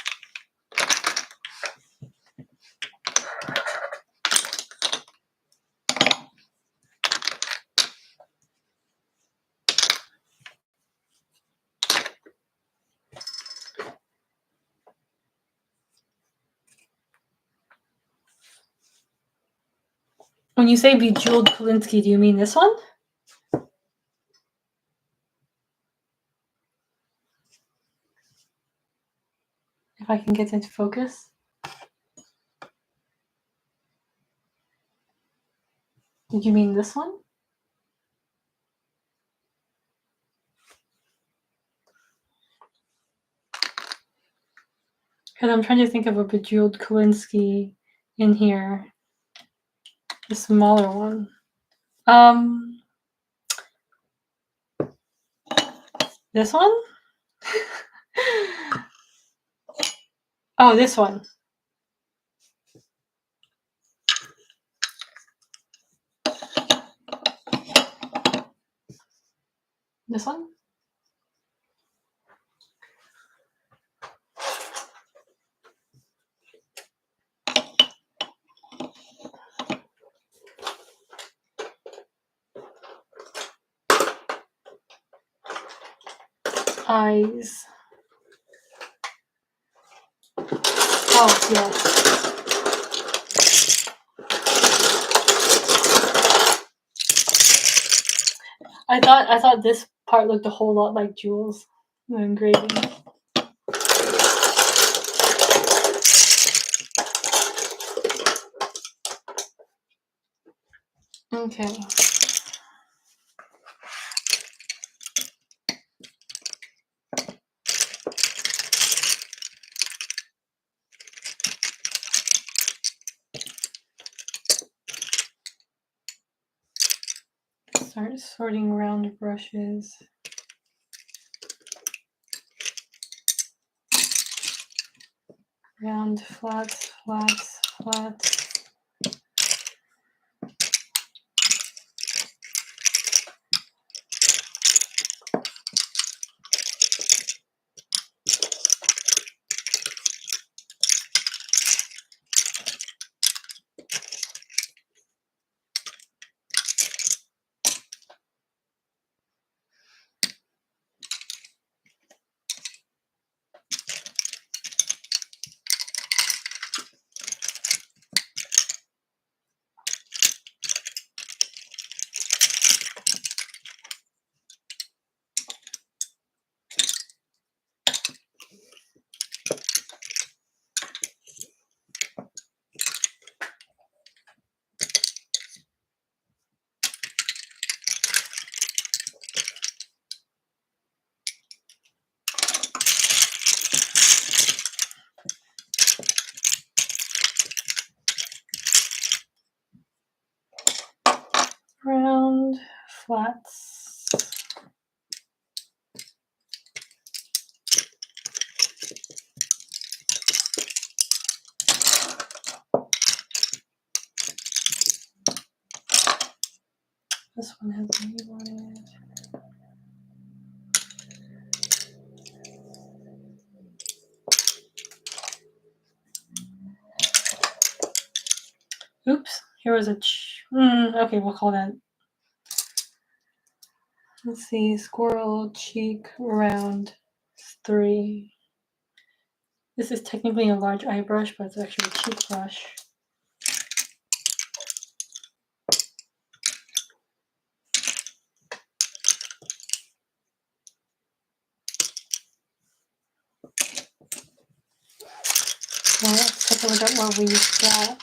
When you say bejeweled Kolinsky, do you mean this one? If I can get into focus. Did you mean this one? Because I'm trying to think of a bejeweled Kolinsky in here. The smaller one. This one? Oh, this one. This one? Eyes. Oh, yes. I thought this part looked a whole lot like Jules, the engraving. Okay. Start sorting round brushes. Round, flats, flats, flats. Round, flats. This one has a name on it. Oops, here was a okay, we'll call that. Let's see, squirrel, cheek, round, 3. This is technically a large eye brush, but it's actually a cheek brush. So let's take a look at what we've got.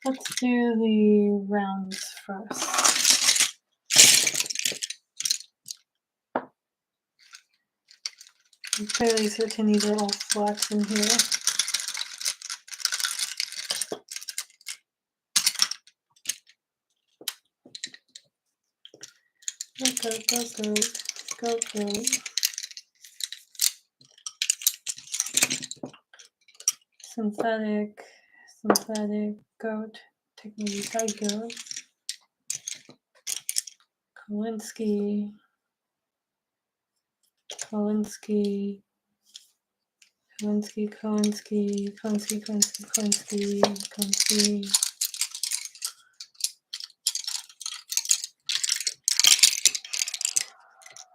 Let's do the rounds first. I'm fairly certain these are all flats in here. Go. Synthetic, goat, technically side goat. Kolinsky,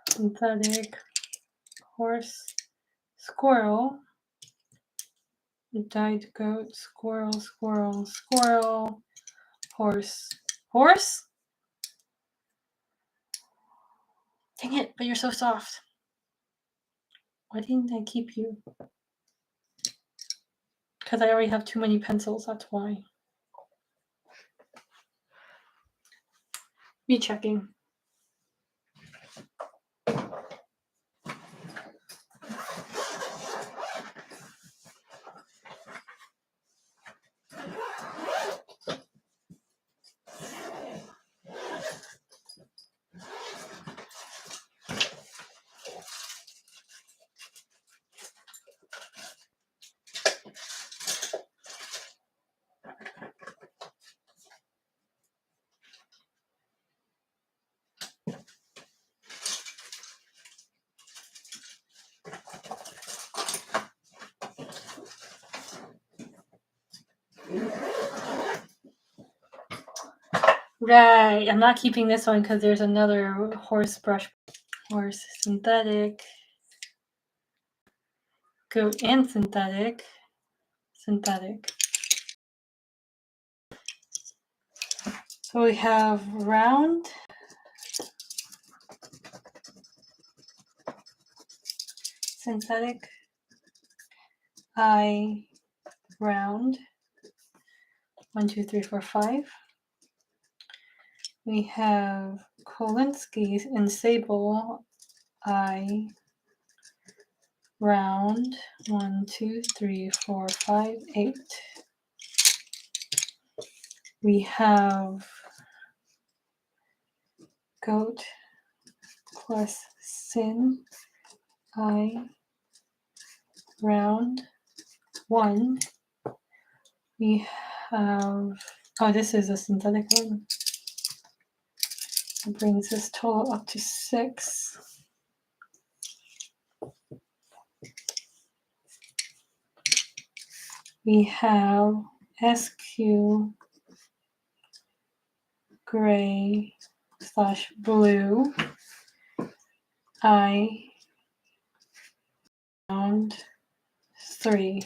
synthetic, horse, squirrel, dyed goat, squirrel, horse? Dang it, but you're so soft. Why didn't I keep you? Because I already have too many pencils, that's why. Be checking. Right, I'm not keeping this one because there's another horse brush. Horse, synthetic, goat and synthetic. So we have round, synthetic, eye, round, 1, 2, 3, 4, 5. We have Kolinsky and Sable, eye, round, 1, 2, 3, 4, 5, 8. We have goat plus sin, eye, round, 1. We have, oh, this is a synthetic one. It brings this total up to 6. We have SQ gray / blue, I round, 3.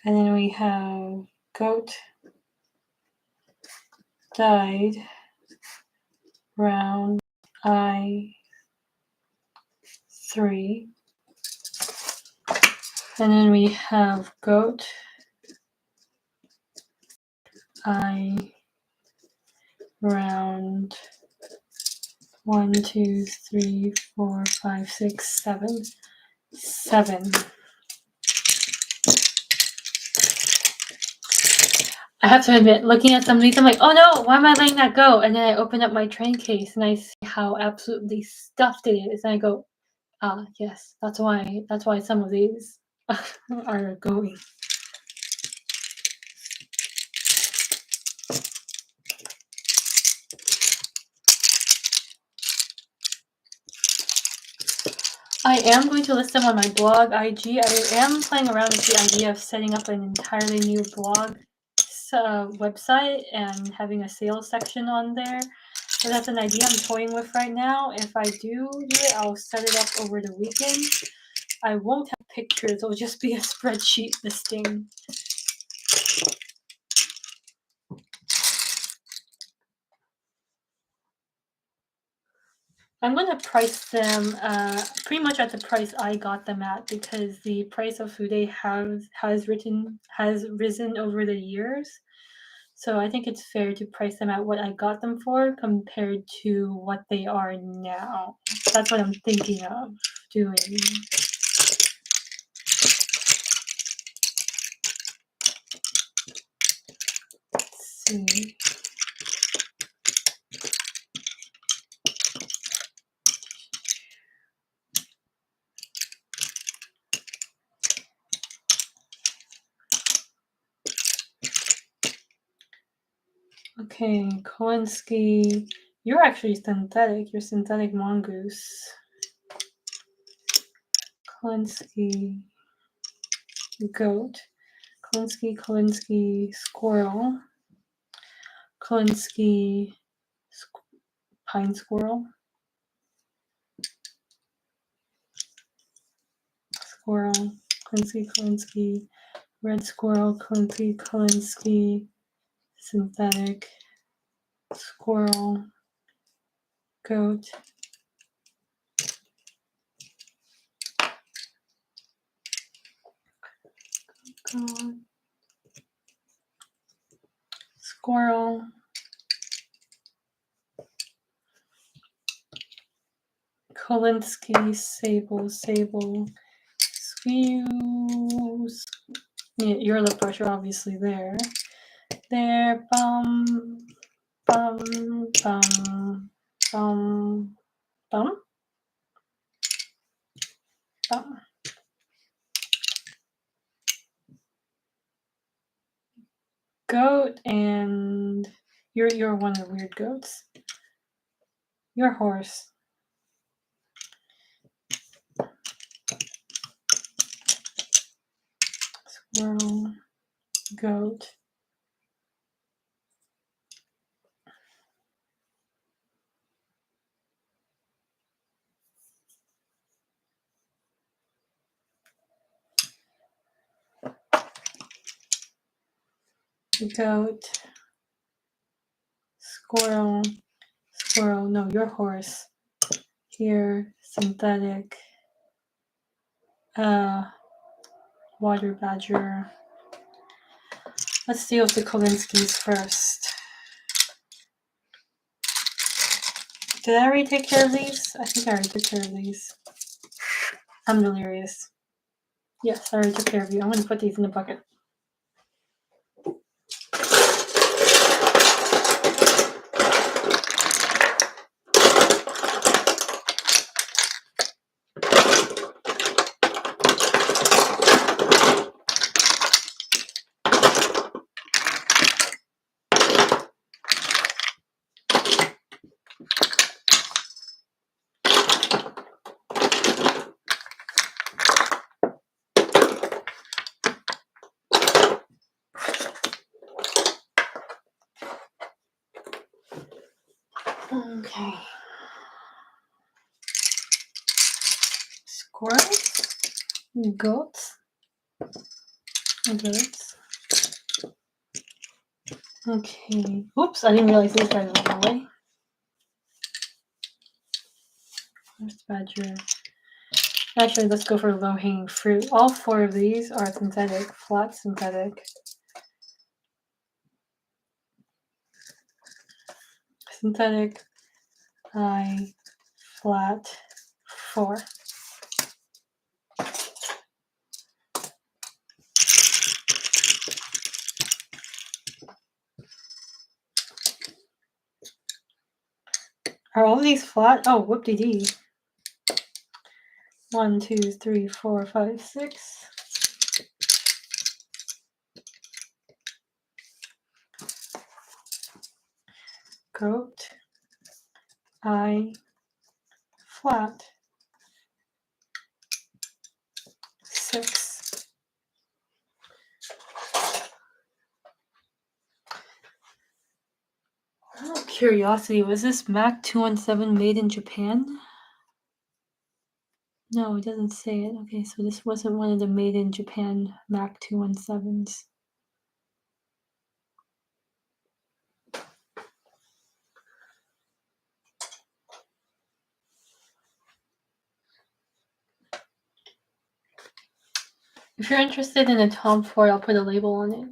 And then we have goat dyed, round, I 3. And then we have goat, I round, 1, 2, 3, 4, 5, 6, 7. 7. I have to admit, looking at some of these, I'm like, oh no, why am I letting that go? And then I open up my train case and I see how absolutely stuffed it is. And I go, ah, yes, that's why some of these are going. I am going to list them on my blog, IG. I am playing around with the idea of setting up an entirely new blog website and having a sales section on there. So that's an idea I'm toying with right now. If I do it, I'll set it up over the weekend. I won't have pictures. It'll just be a spreadsheet listing. I'm going to price them pretty much at the price I got them at, because the price of food has risen over the years. So I think it's fair to price them at what I got them for compared to what they are now. That's what I'm thinking of doing. Let's see. Okay, Kolinsky, you're actually synthetic. You're synthetic mongoose. Kolinsky, goat. Kolinsky, squirrel. Kolinsky, pine squirrel. Squirrel. Kolinsky, red squirrel. Kolinsky, synthetic. Squirrel. Goat. Goat. Squirrel. Kolinsky, sable. Squeeze. Yeah, your lip pressure obviously there. There, bum, bum, bum, bum, bum, bum. Goat, and you're one of the weird goats. You're horse. Squirrel, goat. goat, squirrel, squirrel, no, your horse. Here, synthetic, water badger. Let's deal with the Kolinskis first. Did I already take care of these? I think I already took care of these. I'm delirious. Yes, I already took care of you. I'm going to put these in the bucket. Okay. Squirrels, goats, goats. Okay. Oops, I didn't realize these guys were in the way. First badger. Actually, let's go for low-hanging fruit. All 4 of these are synthetic, flat synthetic. Synthetic, I, flat, 4. Are all of these flat? Oh, whoop-de-dee. 1, 2, 3, 4, 5, 6. Goat, I, flat, 6. Out of curiosity, was this MAC 217 made in Japan? No, it doesn't say it. Okay, so this wasn't one of the made in Japan MAC 217s. If you're interested in a Tom Ford, I'll put a label on it.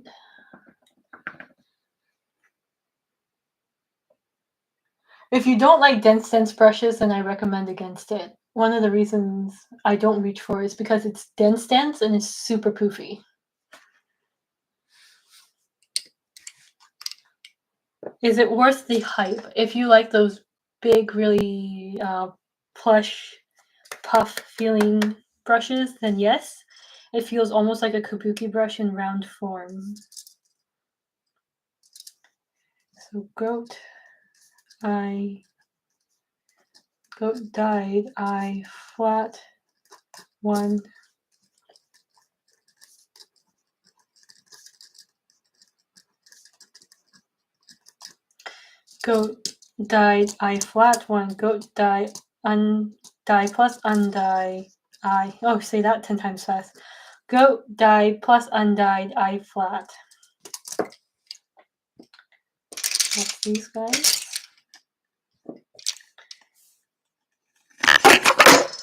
If you don't like dense brushes, then I recommend against it. One of the reasons I don't reach for it is because it's dense and it's super poofy. Is it worth the hype? If you like those big, really plush, puff feeling brushes, then yes. It feels almost like a kabuki brush in round form. So goat, goat died, I, flat, 1. Goat died, I, flat, 1. Goat die, die plus undie, I. Oh, say that 10 times fast. Goat died plus undied, I, flat. What's these guys?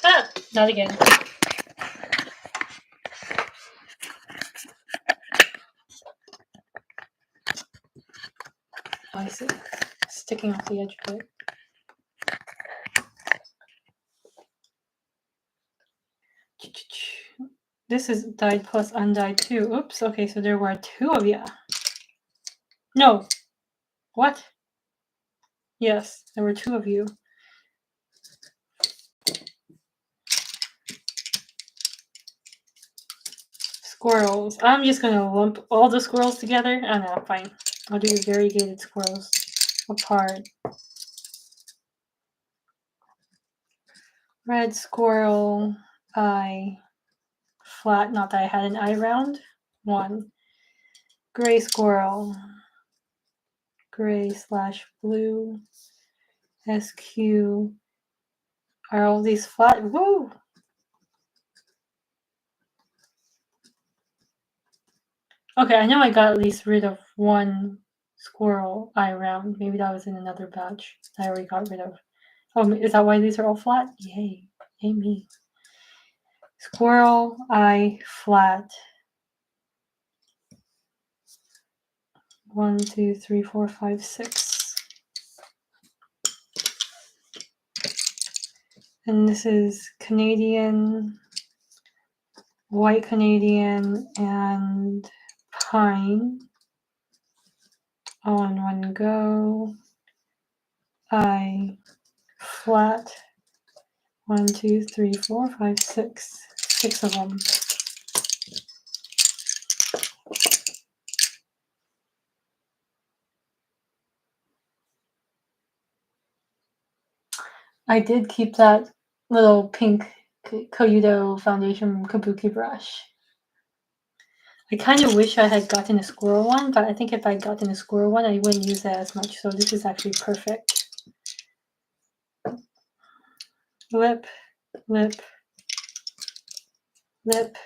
Ah, not again. Oh, I see. Sticking off the edge of it. This is died plus undied too. Oops, okay, so there were 2 of ya. No. What? Yes, there were 2 of you. Squirrels. I'm just gonna lump all the squirrels together. Oh no, fine. I'll do variegated squirrels apart. Red squirrel, I, flat, not that I had an eye round, 1. Gray squirrel, gray/blue, SQ. Are all these flat? Woo! Okay, I know I got at least rid of one squirrel eye round. Maybe that was in another batch I already got rid of. Oh, is that why these are all flat? Yay. Yay me. Squirrel eye flat. 1, 2, 3, 4, 5, 6. And this is Canadian, white Canadian, and pine all in one go. Eye flat. 1, 2, 3, 4, 5, 6. 6 of them. I did keep that little pink Koyudo foundation kabuki brush. I kind of wish I had gotten a squirrel one, but I think if I had gotten a squirrel one, I wouldn't use that as much. So this is actually perfect. Lip, lip, lip.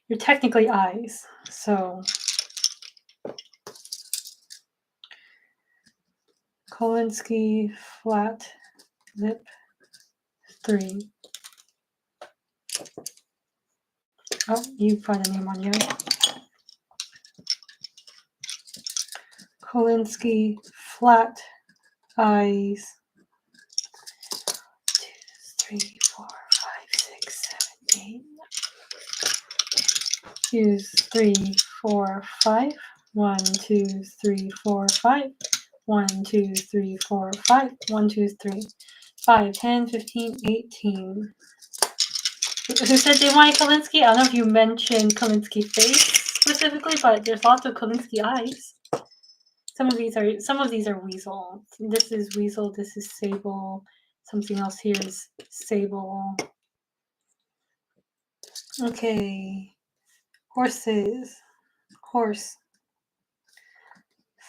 You're technically eyes, so Kolinsky flat lip 3. Oh, you put a name on here. Kolinsky flat eyes. 2, 3, 4, 5, 6, 7, 8. Use 3, 4, 5. 1, 2, 3, 4, 5. 1, 2, 3, 4, 5. 1, 2, 3, 5, 10, 15, 18. Who said they wanted Kolinsky? I don't know if you mentioned Kolinsky face specifically, but there's lots of Kolinsky eyes. Some of these are weasel. This is weasel. This is sable. Something else here is sable. Okay. Horses. Horse.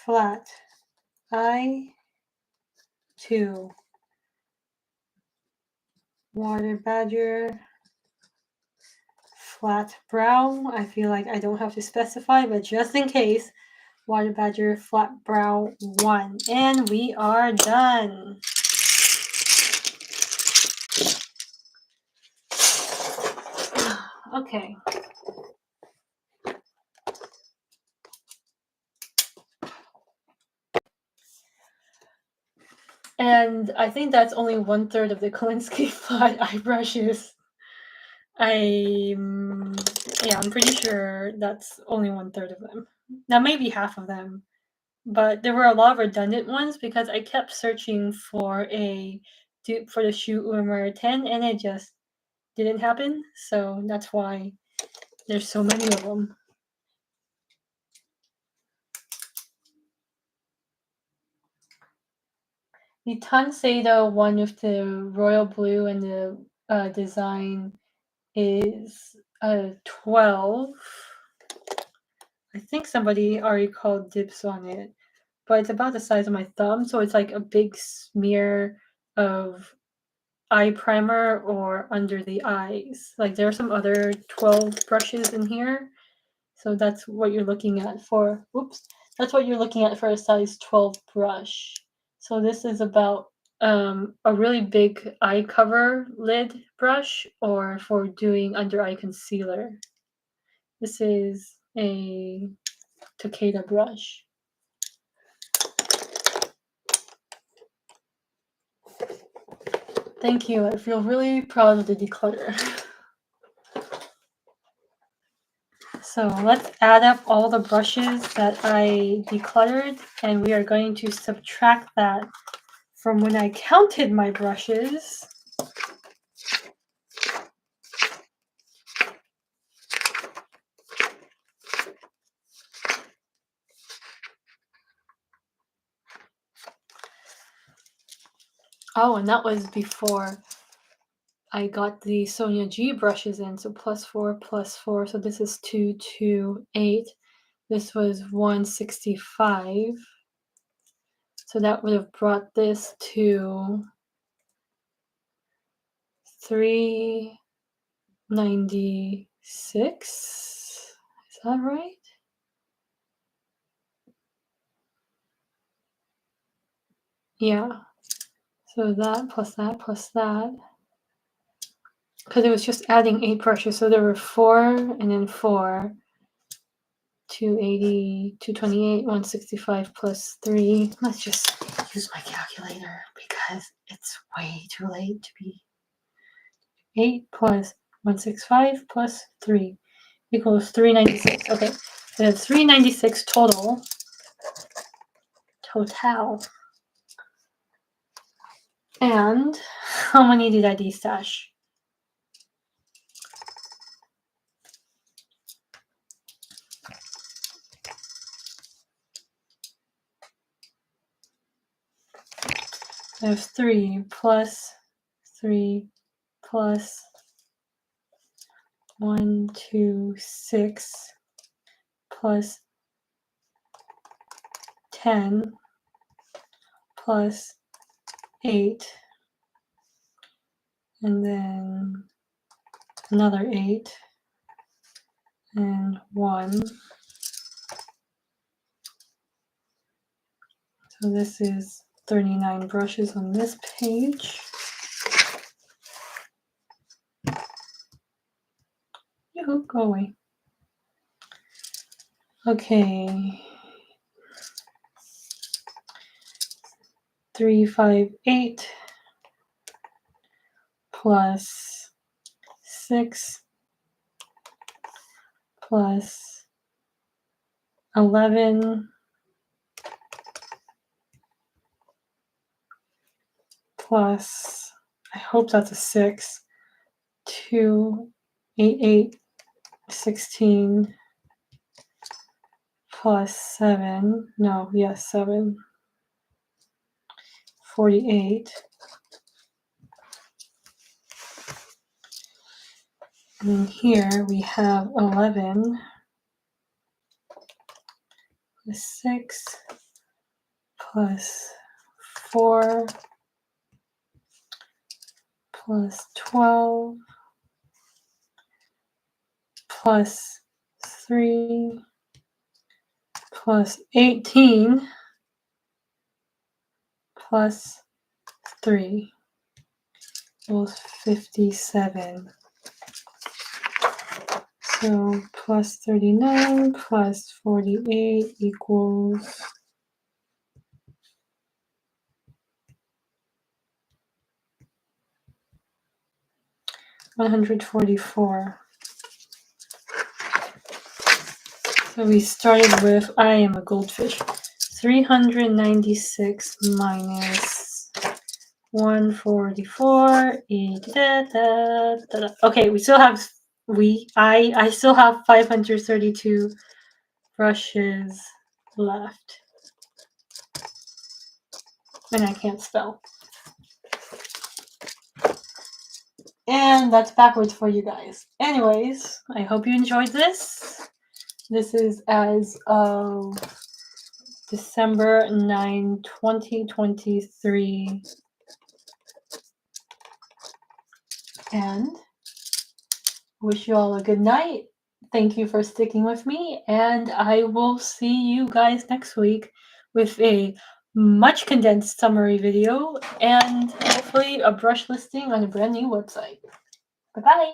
Flat. Eye. 2. Water badger. Flat brow. I feel like I don't have to specify, but just in case. Water badger flat brow 1. And we are done. Okay. And I think that's only 1/3 of the Kolinsky flat eye brushes. I'm pretty sure that's only 1/3 of them. Now maybe half of them, but there were a lot of redundant ones because I kept searching for a dupe for the Shu Uemura 10 and it just didn't happen. So that's why there's so many of them. The Tanseido one with the royal blue and the design is a 12. I think somebody already called dibs on it, but it's about the size of my thumb, so it's like a big smear of eye primer or under the eyes. Like there are some other 12 brushes in here, so that's what you're looking at for. That's what you're looking at for a size 12 brush. So this is about a really big eye cover lid brush or for doing under eye concealer. This is a Takeda brush. Thank you. I feel really proud of the declutter. So let's add up all the brushes that I decluttered, and we are going to subtract that from when I counted my brushes. Oh, and that was before I got the Sonia G brushes in, so +4, +4. So this is 228. This was 165. So that would have brought this to 396. Is that right? Yeah. So that plus that plus that. Because it was just adding 8 brushes. So there were 4 and then 4. 280, 228, 165 plus 3. Let's just use my calculator because it's way too late to be. 8 plus 165 plus 3 equals 396. Okay, so that's 396 total. And how many did I destash? I have 3 plus 3 plus 1, 2, 6 plus 10 plus 8 and then another 8 and 1. So this is 39 brushes on this page. Yoo-hoo, go away. Okay. 358 plus 6 plus 11 plus, I hope that's a 6, 2, 8, 8, 16 plus 7, no, yes, 7, 48. And then here we have 11 plus 6 plus 4 plus 12 plus 3 plus 18 plus 3 equals 57. So plus 39 plus 48 equals 144. So we started with, I am a goldfish, 396 minus 144. Okay, we still have, I still have 532 brushes left. And I can't spell. And that's backwards for you guys. Anyways, I hope you enjoyed this. This is as of December 9, 2023. And wish you all a good night. Thank you for sticking with me. And I will see you guys next week with a much condensed summary video and hopefully a brush listing on a brand new website. Bye-bye.